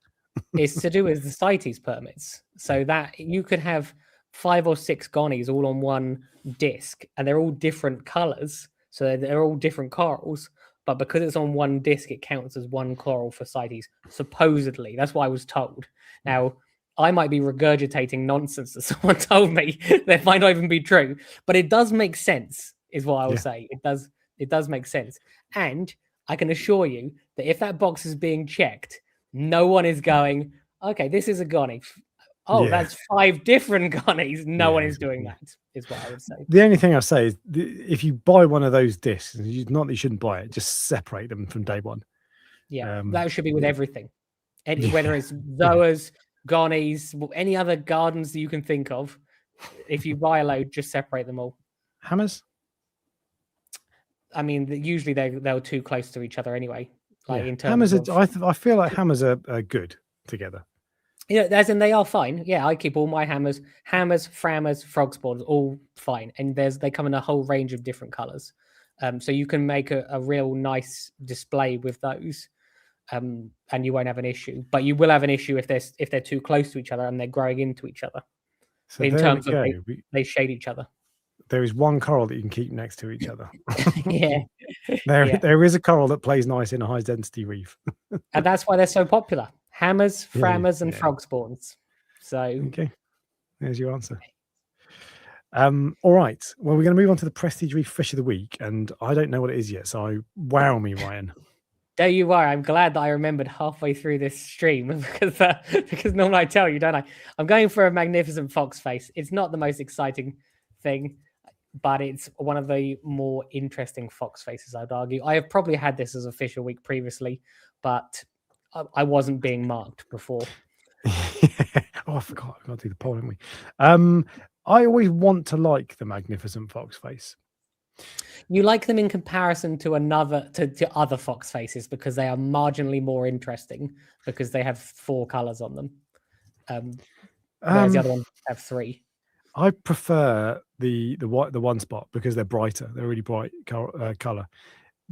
it's to do with the CITES permits, so that you could have 5 or 6 gonies all on one disc, and they're all different colors, so they're all different corals. But because it's on one disc, it counts as one coral for CITES. Supposedly, that's what I was told. Now, I might be regurgitating nonsense that someone told me that might not even be true, but it does make sense, is what I will say. It does make sense. And I can assure you that if that box is being checked, no one is going, okay, this is a gonny. Oh, Yeah. that's 5 different gonnies. No one is Exactly. doing that, is what I would say. The only thing I say is if you buy one of those discs, not that you shouldn't buy it, just separate them from day one. Yeah, that should be with everything. Yeah. Whether it's zoas, gonnies, any other gardens that you can think of, if you buy a load, just separate them all. Hammers? I mean, usually they're too close to each other anyway. Like in terms hammers, of, I feel like hammers are good together. yeah, as in they are fine. Yeah, I keep all my hammers, frammers, frog spawns, all fine, and they come in a whole range of different colors. So you can make a real nice display with those, and you won't have an issue. But you will have an issue if they're too close to each other and they're growing into each other. So In there terms we of go. they shade each other. There is one coral that you can keep next to each other. Yeah, There is a coral that plays nice in a high density reef. and that's why they're so popular. Hammers, frammers, and yeah. frog spawns. So Okay, there's your answer. All right. Well, we're going to move on to the Prestige Reef Fish of the Week, and I don't know what it is yet. So wow me, Ryan. there you are. I'm glad that I remembered halfway through this stream because normally I tell you, don't I? I'm going for a magnificent fox face. It's not the most exciting thing, but it's one of the more interesting fox faces, I'd argue. I have probably had this as a Fish of the Week previously, but I wasn't being marked before. Oh, I forgot. I've got to do the poll, haven't we? I always want to like the magnificent fox face. You like them in comparison to to other fox faces because they are marginally more interesting because they have 4 colors on them, whereas the other ones have 3. I prefer the one spot because they're brighter. They're really bright color.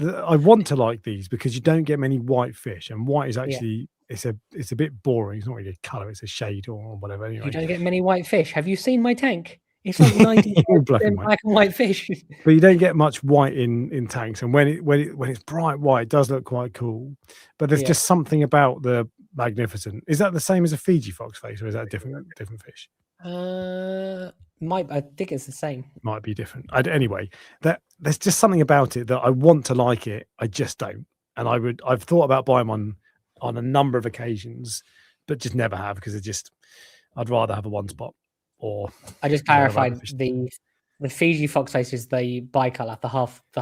I want to like these because you don't get many white fish, and white is actually it's a bit boring. It's not really a color; it's a shade or whatever. Anyway, You don't get many white fish. Have you seen my tank? It's like 90% black and white fish. But you don't get much white in tanks, and when it's bright white, it does look quite cool. But there's just something about the magnificent. Is that the same as a Fiji fox face, or is that a different fish? I think it's the same. Might be different. Anyway, there's just something about it that I want to like it. I just don't, and I've thought about buying one on a number of occasions, but just never have because I'd rather have a one spot. Or I just clarified the Fiji fox face is the bicolor, the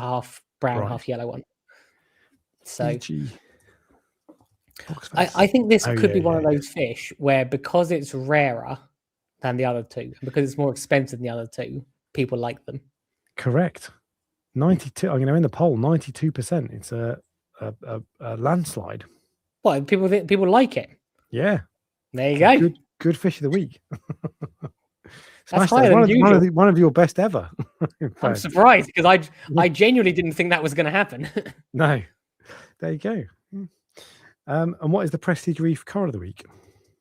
half brown, half yellow one. So Fiji I think this could be one of those fish where because it's rarer than the other two, because it's more expensive than the other two, people like them. Correct. 92. I'm going to in the poll. 92%. It's a landslide. Well, people like it. Yeah. There you go. Good fish of the week. That's higher than usual. One of your best ever. I'm surprised because I genuinely didn't think that was going to happen. No. There you go. And what is the Prestige Reef Coral of the Week?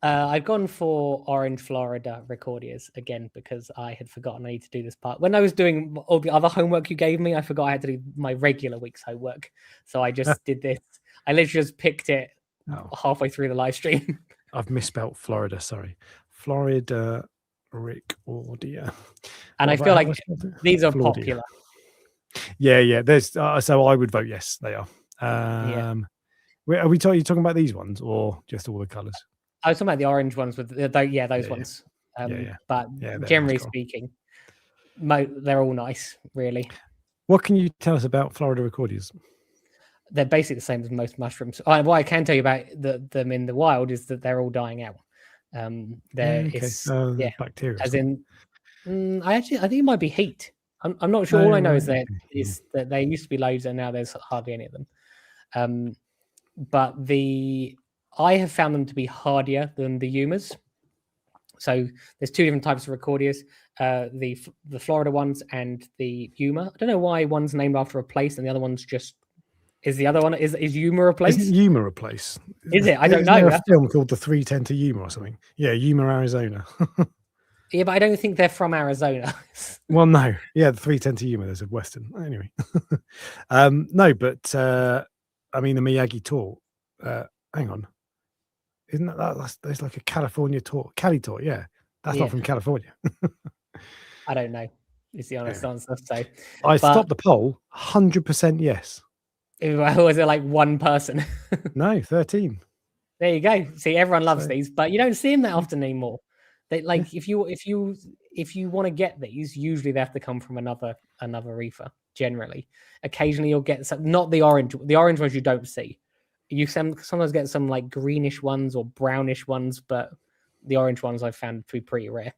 I've gone for Orange Florida Recordias again because I had forgotten I need to do this part. When I was doing all the other homework you gave me, I forgot I had to do my regular week's homework. So I just did this. I literally just picked it halfway through the live stream. I've misspelled Florida, sorry. Florida Recordia. And I feel like these are popular. Yeah. There's so I would vote yes, they are. Are you talking about these ones or just all the colours? I was talking about the orange ones with those ones. But generally speaking, they're all nice, really. What can you tell us about Florida Recordias? They're basically the same as most mushrooms. What I can tell you about them in the wild is that they're all dying out. There Okay. is yeah, Bacteria. as in I think it might be heat. I'm not sure. Oh, All I know right, is that okay. that there used to be loads and now there's hardly any of them. But I have found them to be hardier than the Yumas. So there's two different types of Recordias, the Florida ones and the Yuma. I don't know why one's named after a place and the other one's just is the other one is Yuma a place? Isn't Yuma a place? Is it? I don't Isn't know. there a film called The 310 to Yuma or something? Yeah, Yuma, Arizona. Yeah, but I don't think they're from Arizona. Well, no. Yeah, the 310 to Yuma, there's a Western. Anyway. No, but I mean, the Miyagi tort. Hang on. Isn't there's like a California tort? Cali tort, yeah. That's not from California. I don't know. Is the honest answer. So I stopped the poll. 100% yes. Was it like one person? No, 13. There you go. See, everyone loves these, but you don't see them that often anymore. They like if you want to get these, usually they have to come from another reefer. Generally, occasionally you'll get some, not the orange. The orange ones you don't see. You sometimes get some like greenish ones or brownish ones, but the orange ones I've found to be pretty rare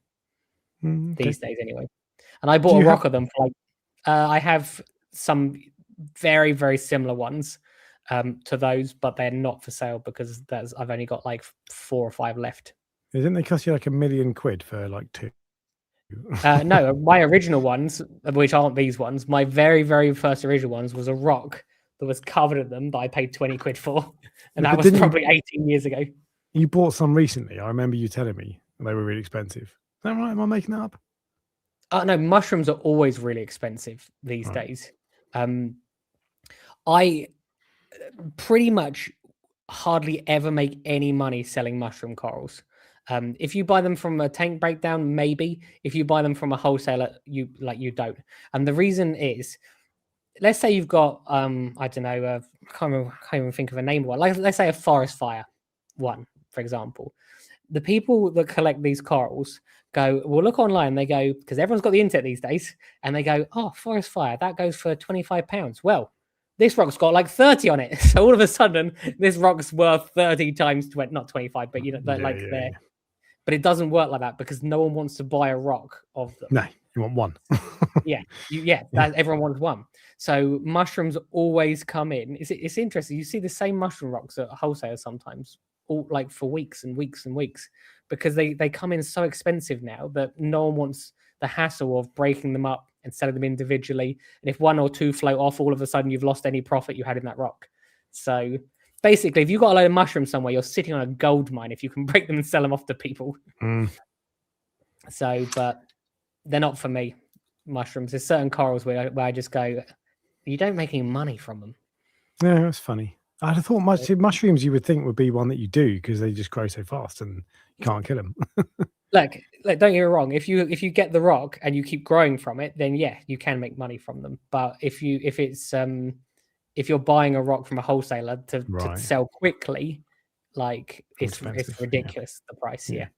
these days anyway. And I bought a rock of them for like I have some very, very similar ones to those, but they're not for sale because I've only got like 4 or 5 left. Didn't they cost you like £1 million for like 2? No, my original ones, which aren't these ones, my very, very first original ones was a rock that was covered in them that I paid 20 quid for. And that was probably 18 years ago. You bought some recently. I remember you telling me they were really expensive. Is that right? Am I making that up? No, mushrooms are always really expensive these days. I pretty much hardly ever make any money selling mushroom corals. If you buy them from a tank breakdown, maybe. If you buy them from a wholesaler, you don't. And the reason is, let's say you've got I don't know, I can't even think of a name one. Like let's say a forest fire one, for example. The people that collect these corals go, well, look online. They go, because everyone's got the internet these days, and they go, oh, forest fire, that goes for £25. Well, this rock's got like 30 on it. So all of a sudden, this rock's worth 30 times 20, not 25, but you know, there. But it doesn't work like that because no one wants to buy a rock of them. No, you want one. Everyone wants one. So mushrooms always come in. It's interesting. You see the same mushroom rocks at wholesalers sometimes, all like for weeks and weeks and weeks, because they come in so expensive now that no one wants the hassle of breaking them up and selling them individually. And if 1 or 2 float off, all of a sudden you've lost any profit you had in that rock. So basically, if you've got a load of mushrooms somewhere, you're sitting on a gold mine if you can break them and sell them off to people. So, but they're not for me, mushrooms. There's certain corals where I just go, you don't make any money from them. Yeah, that's funny. I'd have thought mushrooms you would think would be one that you do because they just grow so fast and you can't kill them. Like don't get me wrong. If you get the rock and you keep growing from it, then yeah, you can make money from them. But if you're buying a rock from a wholesaler to sell quickly, like it's ridiculous the price. Yeah.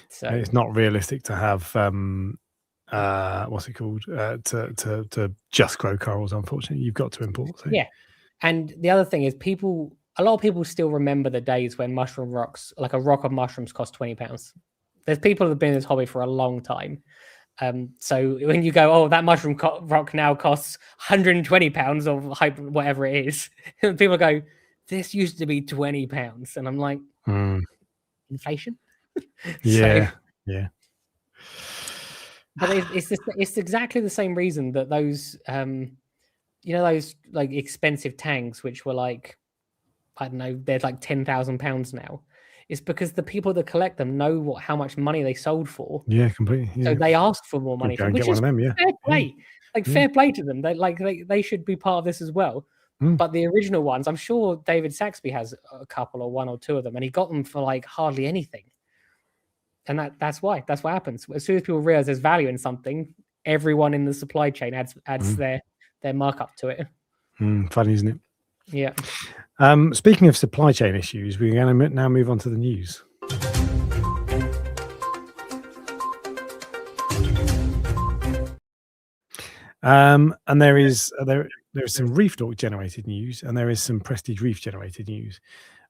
So it's not realistic to have what's it called to just grow corals. Unfortunately, you've got to import. So. Yeah. And the other thing is a lot of people still remember the days when mushroom rocks, like a rock of mushrooms, cost £20. There's people that have been in this hobby for a long time. So when you go, oh, that mushroom rock now costs £120 or whatever it is, people go, this used to be £20. And I'm like, inflation? Yeah. But it's exactly the same reason that those... those like expensive tanks, which were like, I don't know, they're like £10,000 now. It's because the people that collect them know how much money they sold for. Yeah, completely. Yeah. So they ask for more money, which is fair play. Fair play to them. They should be part of this as well. But the original ones, I'm sure David Saxby has a couple or 1 or 2 of them, and he got them for like hardly anything. And that's what happens. As soon as people realize there's value in something, everyone in the supply chain adds their markup to it. Funny, isn't it? Yeah. Speaking of supply chain issues, we're going to now move on to the news. And there is some Reef Talk generated news, and there is some Prestige Reef generated news.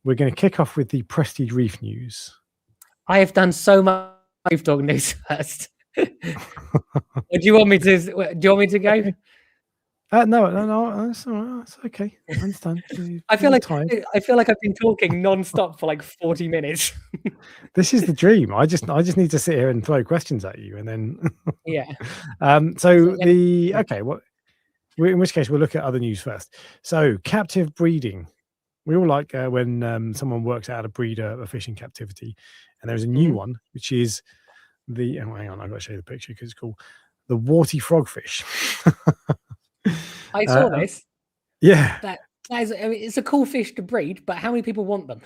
We're going to kick off with the Prestige Reef news. I have done so much Reef Talk news first. Do you want me to go? Okay. No, that's all right. That's okay. I understand. I feel You're like tired. I've been talking non-stop for like 40 minutes. This is the dream. I just need to sit here and throw questions at you, and then Yeah. so Let me- okay, in which case we'll look at other news first. So captive breeding. We all like when someone works out how to breed a fish in captivity, and there's a new one which is the. Oh, hang on, I've got to show you the picture because it's cool. The warty frogfish. I saw this. Yeah. That is, I mean, it's a cool fish to breed, but how many people want them?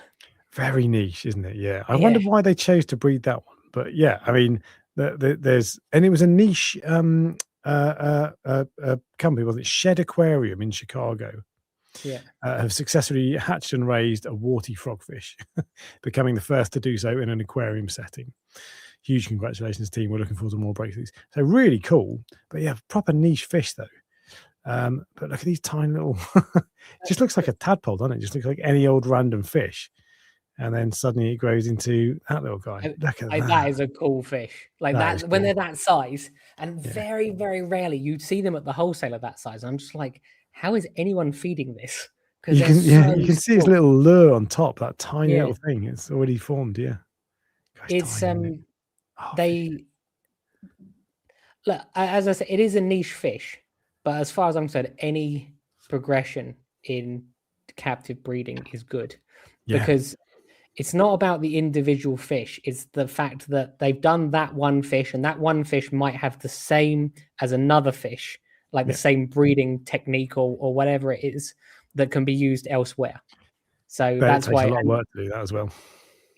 Very niche, isn't it? Yeah. I Yeah. wonder why they chose to breed that one. But yeah, I mean, there's and it was a niche company, was it? Shed Aquarium in Chicago. Yeah. Have successfully hatched and raised a warty frogfish, becoming the first to do so in an aquarium setting. Huge congratulations, team. We're looking forward to more breakthroughs. So really cool. But yeah, proper niche fish though. But look at these tiny little. It just looks like a tadpole, doesn't it? It just looks like any old random fish. And then suddenly it grows into that little guy. Look at that. That is a cool fish. Like That that when cool. they're that size, and very, very rarely you'd see them at the wholesaler that size. I'm just like, how is anyone feeding this? Because You can see his little lure on top, that tiny little thing. It's already formed. Yeah. Gosh, it's tiny, they look, as I said, it is a niche fish, but as far as I'm concerned, any progression in captive breeding is good because it's not about the individual fish. It's the fact that they've done that one fish, and that one fish might have the same as another fish, like the same breeding technique or whatever it is that can be used elsewhere. So that's why a lot of work to do that as well.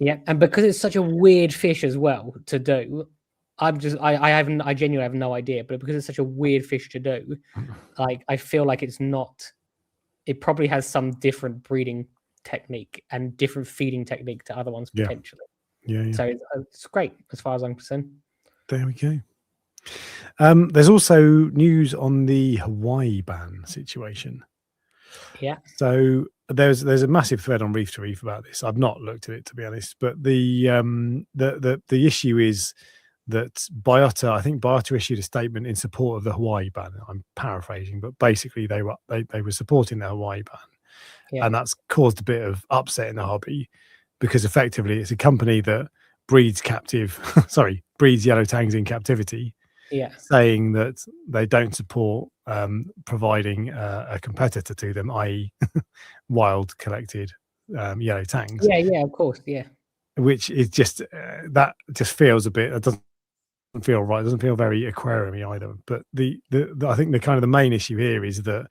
Yeah, and because it's such a weird fish as well to do, I genuinely have no idea. But because it's such a weird fish to do, like I feel like it's not. It probably has some different breeding technique and different feeding technique to other ones potentially. Yeah. So it's great as far as I'm concerned. There we go. There's also news on the Hawaii ban situation. Yeah. So there's a massive thread on Reef to Reef about this. I've not looked at it, to be honest, but the issue is that Biota, I think Biota issued a statement in support of the Hawaii ban. I'm paraphrasing, but basically they were supporting the Hawaii ban, and that's caused a bit of upset in the hobby because effectively it's a company that breeds yellow tangs in captivity. Saying that they don't support providing a competitor to them, i.e. wild collected yellow tangs. Yeah, of course, yeah. Which is just, that just feels a bit, it doesn't feel right. It doesn't feel very aquarium-y either. But I think the kind of the main issue here is that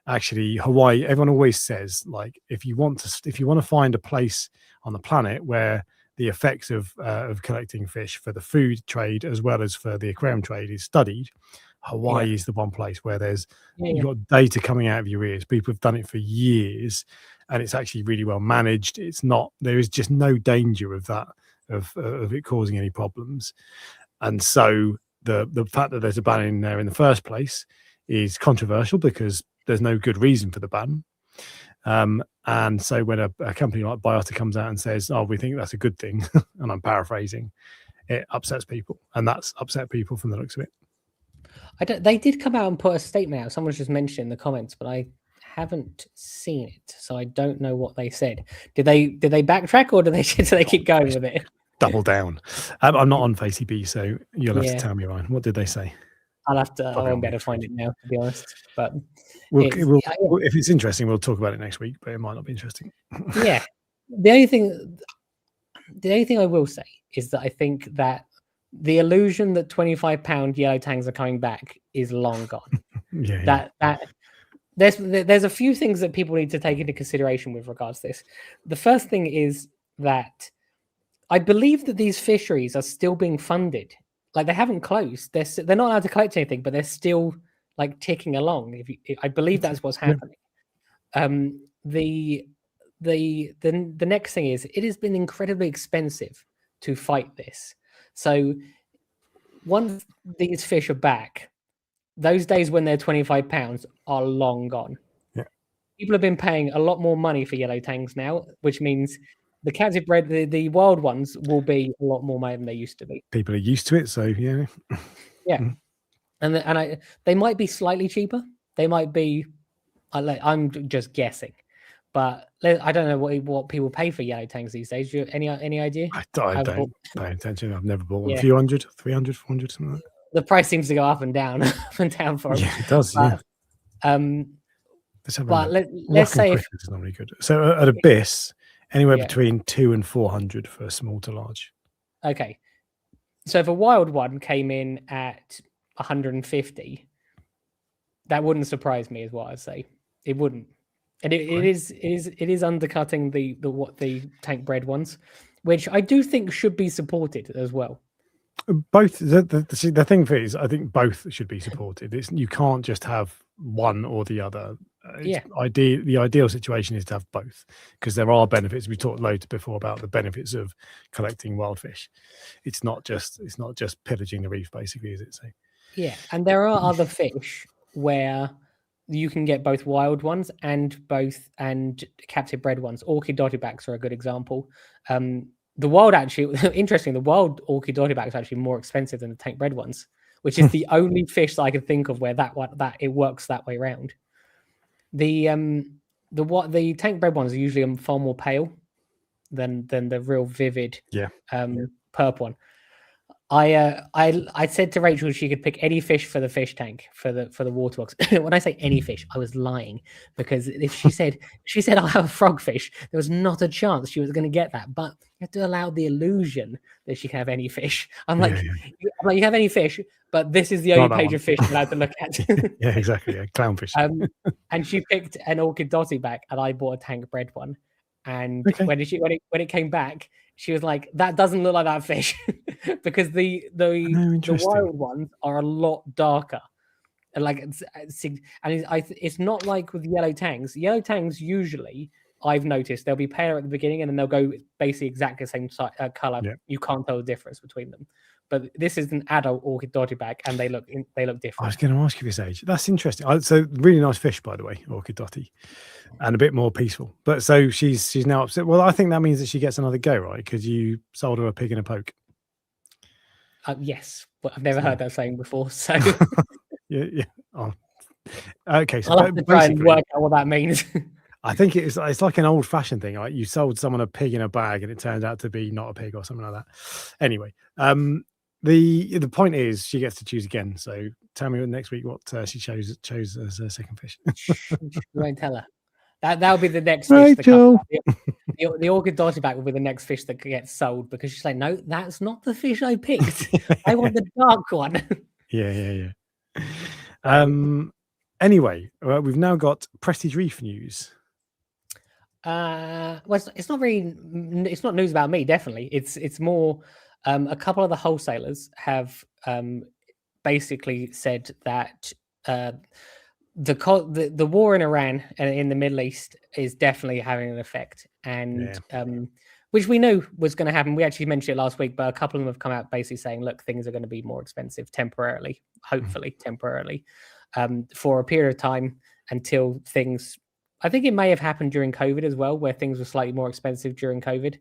actually Hawaii, everyone always says, like, if you want to find a place on the planet where the effects of collecting fish for the food trade as well as for the aquarium trade is studied, Hawaii is the one place where you've got data coming out of your ears. People have done it for years, and it's actually really well managed. There is just no danger of that of it causing any problems. And so the fact that there's a ban in there in the first place is controversial because there's no good reason for the ban. And so when a company like Biota comes out and says, "Oh, we think that's a good thing," and I'm paraphrasing, it upsets people, and that's upset people from the looks of it. They did come out and put a statement out. Someone's just mentioned in the comments, but I haven't seen it, so I don't know what they said. Did they backtrack, or did they keep going with it? Double down. I'm not on FaceB, so you'll have to tell me, Ryan. What did they say? I won't be able to find it now, to be honest. But if it's interesting, we'll talk about it next week. But it might not be interesting. Yeah, the only thing I will say is that I think that the illusion that 25-pound yellow tangs are coming back is long gone. There's a few things that people need to take into consideration with regards to this. The first thing is that I believe that these fisheries are still being funded. Like, they haven't closed. They're not allowed to collect anything, but they're still like ticking along. I believe that's what's happening. The next thing is it has been incredibly expensive to fight this. So once these fish are back, those days when they're 25 pounds are long gone. People have been paying a lot more money for yellow tangs now, which means the captive bred, the wild ones will be a lot more money than they used to be. People are used to it, so yeah. Yeah, and they might be slightly cheaper. They might be. I'm just guessing, but I don't know what people pay for yellow tangs these days. Do you any idea? I don't pay attention. I've never bought one. Yeah. A few hundred, 300, 400, something like that. The price seems to go up and down, up and down for them. Yeah, it does. But, yeah. Let's have a look. let's say if is normally good. So at Abyss, anywhere Yeah. between 200 and 400 for small to large. okay, so if a wild one came in at 150, that wouldn't surprise me, is what I'd say. It wouldn't, and it is undercutting the tank bred ones, which I do think should be supported as well. Both the thing is, I think both should be supported. You can't just have one or the other. Yeah. The ideal situation is to have both, because there are benefits. We talked loads before about the benefits of collecting wild fish. It's not just pillaging the reef, basically, is it? So yeah, and there are other fish where you can get both wild ones and captive bred ones. Orchid dottybacks are a good example. The wild, actually, interesting, the wild orchid dottyback is actually more expensive than the tank bred ones, which is the only fish that I can think of where that it works that way around. The tank bred ones are usually far more pale than the real vivid purple one. I said to Rachel she could pick any fish for the fish tank for the water box. When I say any fish, I was lying, because if she said I'll have a frogfish, there was not a chance she was going to get that. But you have to allow the illusion that she can have any fish. I'm like, you have any fish, but this is the only page of fish you're allowed to look at. Yeah, exactly. Yeah, clownfish. And she picked an orchid dottyback, and I bought a tank bred one. And when it came back, she was like, "That doesn't look like that fish," because the wild ones are a lot darker, and it's not like with yellow tangs. Yellow tangs usually, I've noticed, they'll be paler at the beginning and then they'll go basically exactly the same color. Yeah. You can't tell the difference between them. But this is an adult orchid dottyback, and they look different. I was going to ask you this age. That's interesting. So really nice fish, by the way, orchid dotty, and a bit more peaceful. But so she's now upset. Well, I think that means that she gets another go, right? Because you sold her a pig in a poke. Yes, but I've never heard that saying before. So yeah. Oh. Okay, so I'll have to try and work out what that means. I think it's like an old-fashioned thing. Like you sold someone a pig in a bag, and it turned out to be not a pig or something like that. Anyway, the point is she gets to choose again. So tell me next week what she chose as a second fish. You won't tell her. That would be the next fish. The orchid dottyback will be the next fish that gets sold, because she's like, no, that's not the fish I picked. I want the dark one. Yeah. Anyway, we've now got Prestige Reef news. Well, it's not news about me. Definitely, it's more. A couple of the wholesalers have basically said that the war in Iran and in the Middle East is definitely having an effect, and which we knew was going to happen. We actually mentioned it last week, but a couple of them have come out basically saying, look, things are going to be more expensive temporarily, hopefully temporarily, for a period of time until things. I think it may have happened during COVID as well, where things were slightly more expensive during COVID.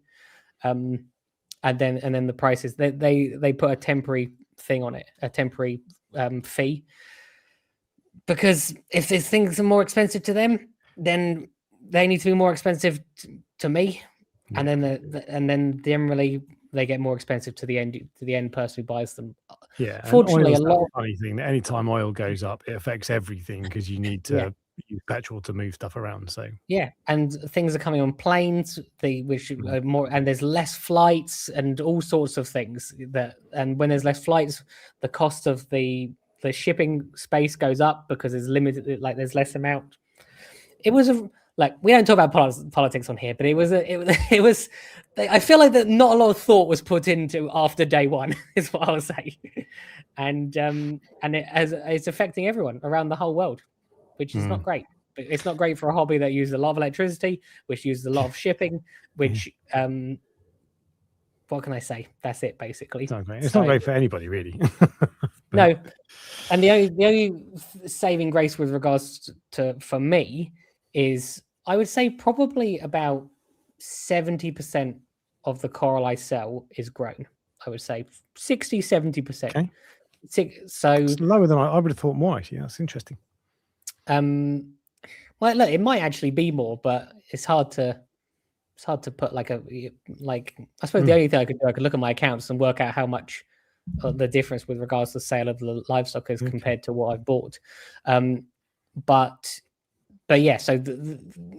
And then the prices, they put a temporary thing on it, a temporary fee, because if these things are more expensive to them, then they need to be more expensive to me, and then generally they get more expensive to the end person who buys them. Yeah, fortunately, a lot. Funny thing, anytime oil goes up, it affects everything, because you need to use petrol to move stuff around. So and things are coming on planes, which are more, and there's less flights and all sorts of things and when there's less flights, the cost of the shipping space goes up, because there's limited, like there's less amount. It was we don't talk about politics on here, but it was I feel like that not a lot of thought was put into after day one, is what I would say, and it's affecting everyone around the whole world, which is not great. But it's not great for a hobby that uses a lot of electricity, which uses a lot of shipping, which what can I say? That's it, basically. It's not great. It's not great for anybody, really. No, and the only saving grace with regards to for me is, I would say, probably about 70% of the coral I sell is grown. I would say 60, 70%. Okay. So It's lower than I would have thought more, actually. That's interesting. Well, look, it might actually be more, but it's hard to put like I suppose the only thing I could do, I could look at my accounts and work out how much the difference with regards to the sale of the livestock is compared to what I've bought. But yeah, so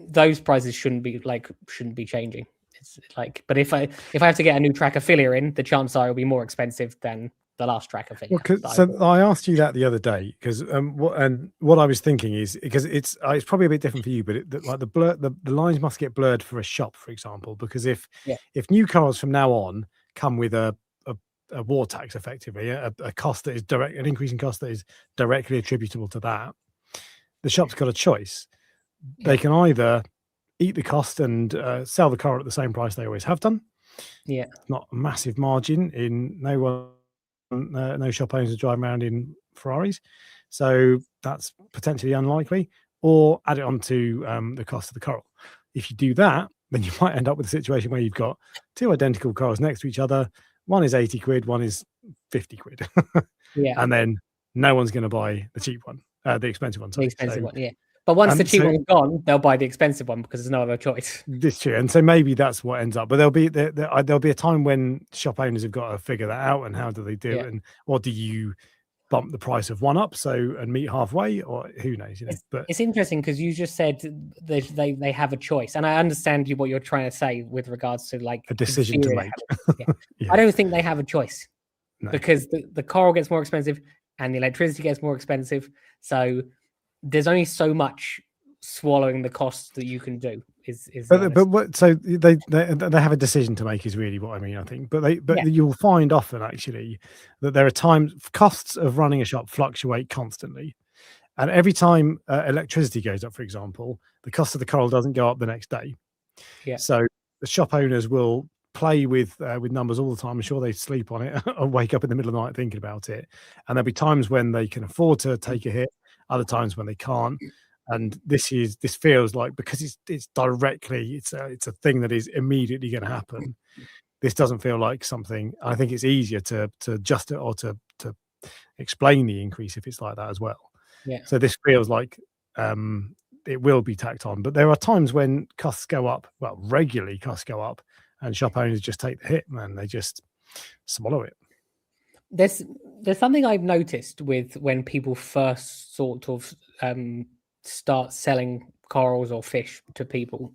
those prices shouldn't be changing. It's like, but if I have to get a new trachophilia in, the chances are it'll be more expensive than the last trachophilia. Well, so I asked you that the other day because what I was thinking is because it's probably a bit different for you, but like the lines must get blurred for a shop, for example, because if new cars from now on come with a war tax, effectively a cost that is an increasing cost that is directly attributable to that, the shop's got a choice. They can either eat the cost and sell the car at the same price they always have done. Yeah, not a massive margin in no shop owners are driving around in Ferraris, so that's potentially unlikely. Or add it onto the cost of the coral. If you do that, then you might end up with a situation where you've got two identical corals next to each other. One is 80 quid, one is 50 quid. And then no one's going to buy the cheap one, the expensive one. Sorry. The expensive one, yeah. But once the cheap one's gone, they'll buy the expensive one because there's no other choice. This true, and so maybe that's what ends up. But there'll be a time when shop owners have got to figure that out, and how do they do it, and or do you bump the price of one up and meet halfway, or who knows? But it's interesting because you just said they have a choice, and I understand what you're trying to say with regards to like a decision to make. I don't think they have a choice because the coral gets more expensive and the electricity gets more expensive, so there's only so much swallowing the costs that you can do. So they have a decision to make is really what I mean, I think. But you'll find often actually that there are times costs of running a shop fluctuate constantly, and every time electricity goes up, for example, the cost of the coral doesn't go up the next day. So the shop owners will play with numbers all the time. I'm sure they sleep on it or wake up in the middle of the night thinking about it, and there'll be times when they can afford to take a hit, other times when they can't. And this feels like, because it's directly, it's a thing that is immediately going to happen. This doesn't feel like something. I think it's easier to adjust it or to explain the increase if it's like that as well. So this feels like it will be tacked on, but there are times when costs go up. Well, regularly costs go up, and shop owners just take the hit, and they just swallow it. There's something I've noticed with when people first sort of start selling corals or fish to people,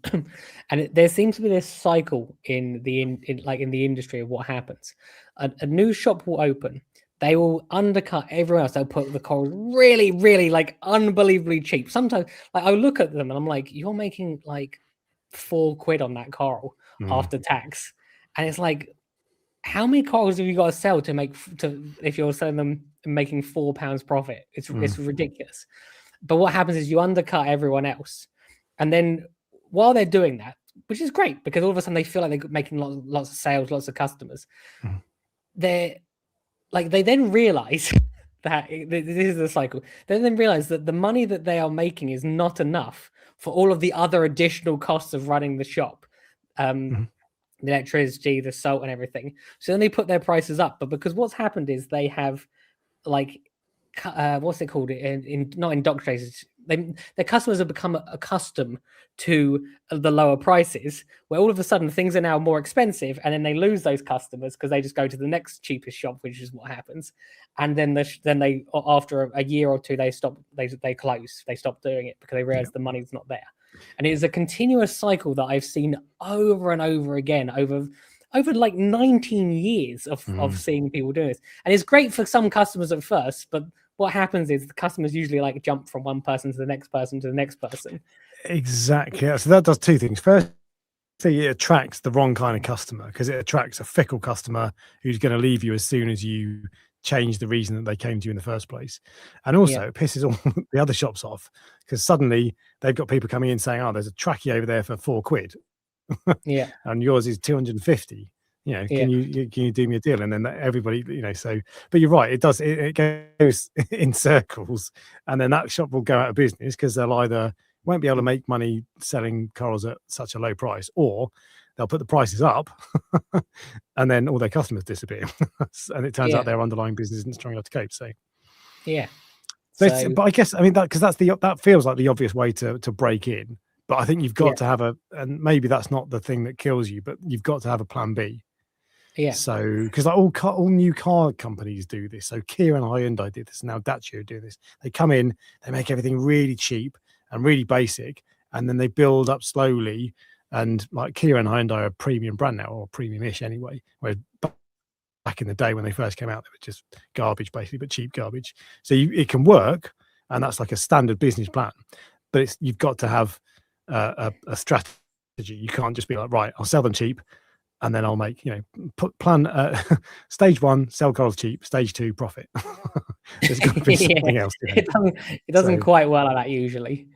and there seems to be this cycle in the industry of what happens. A new shop will open, they will undercut everyone else. They'll put the corals really, really like unbelievably cheap. Sometimes like I look at them and I'm like, you're making like £4 on that coral after tax, and it's like, how many corals have you got to sell if you're selling them and making £4 profit? It's ridiculous. But what happens is you undercut everyone else, and then while they're doing that, which is great because all of a sudden they feel like they're making lots of sales, lots of customers. They then realize that this is the cycle. They then realize that the money that they are making is not enough for all of the other additional costs of running the shop. The electricity, the salt, and everything. So then they put their prices up. But because what's happened is they have like what's it called? Not indoctrinated. Their customers have become accustomed to the lower prices, where all of a sudden things are now more expensive, and then they lose those customers because they just go to the next cheapest shop, which is what happens. And then they after a year or two they stop. They close. They stop doing it because they realize the money's not there. And it is a continuous cycle that I've seen over and over again over like 19 years of seeing people do this. And it's great for some customers at first, but what happens is the customers usually like jump from one person to the next person to the next person. Exactly. So that does two things. First, it attracts the wrong kind of customer because it attracts a fickle customer who's going to leave you as soon as you change the reason that they came to you in the first place. And also it pisses all the other shops off because suddenly they've got people coming in saying, oh, there's a trachea over there for £4. And yours is 250. Can you do me a deal? And then everybody, so, but you're right, it goes in circles, and then that shop will go out of business because they'll either won't be able to make money selling corals at such a low price, or they'll put the prices up and then all their customers disappear. And it turns out their underlying business isn't strong enough to cope. So yeah. but I guess, I mean, that, because that feels like the obvious way to break in. But I think you've got to have and maybe that's not the thing that kills you, but you've got to have a plan B. Yeah. So, because like all new car companies do this. So Kia and Hyundai did this. Now Dacia do this. They come in, they make everything really cheap and really basic, and then they build up slowly. And like Kia and Hyundai are a premium brand now, or premium-ish anyway. Whereas back in the day when they first came out, they were just garbage basically, but cheap garbage. So it can work, and that's like a standard business plan. But you've got to have a strategy. You can't just be like, right, I'll sell them cheap, and then I'll make, plan stage 1, sell corals cheap, stage 2, profit. There's got to be something else. It doesn't quite work like that usually.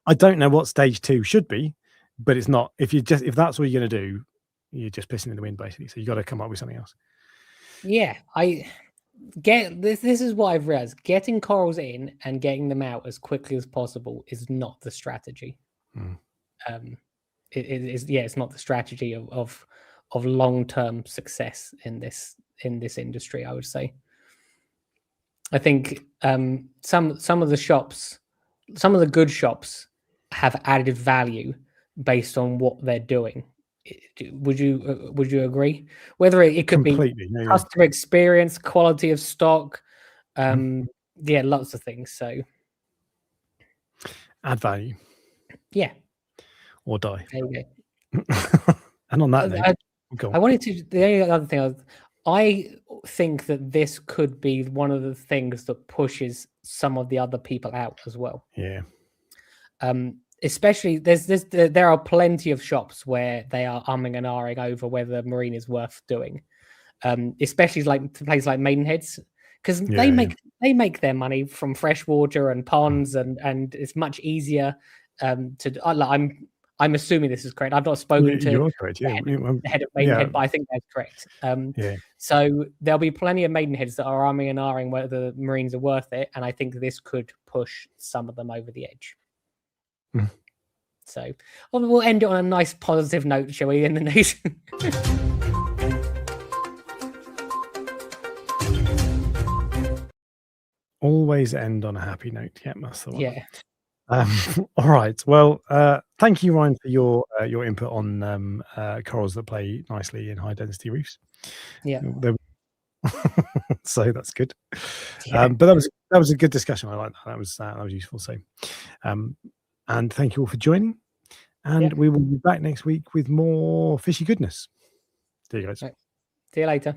I don't know what stage 2 should be, but it's not. If that's what you're going to do, you're just pissing in the wind basically. So you got to come up with something else. Yeah, I get this. This is what I've realized: getting corals in and getting them out as quickly as possible is not the strategy. It is, it's not the strategy of long-term success in this industry, I would say. I think some of the shops, some of the good shops, have added value based on what they're doing. Would you agree? Whether it could be customer experience, quality of stock, lots of things. So add value. Yeah. Or die. There you go. And on that note, I wanted to. The only other thing I think that this could be one of the things that pushes some of the other people out as well. Yeah. Especially there are plenty of shops where they are umming and ahhing over whether marine is worth doing. Especially like places like Maidenheads, because they make their money from freshwater and ponds, and it's much easier to. I'm assuming this is correct. I've not spoken to the head of Maidenhead, but I think that's correct. So there'll be plenty of Maidenheads that are umming and ahhing whether the marines are worth it, and I think this could push some of them over the edge. So we'll end it on a nice positive note, shall we, in the news? Always end on a happy note. Yeah, that's the one. Yeah. All right. Well, thank you, Ryan, for your input on corals that play nicely in high density reefs. Yeah. So that's good. But that was a good discussion. I like that. That was useful. So, and thank you all for joining. And we will be back next week with more fishy goodness. See you guys. Right. See you later.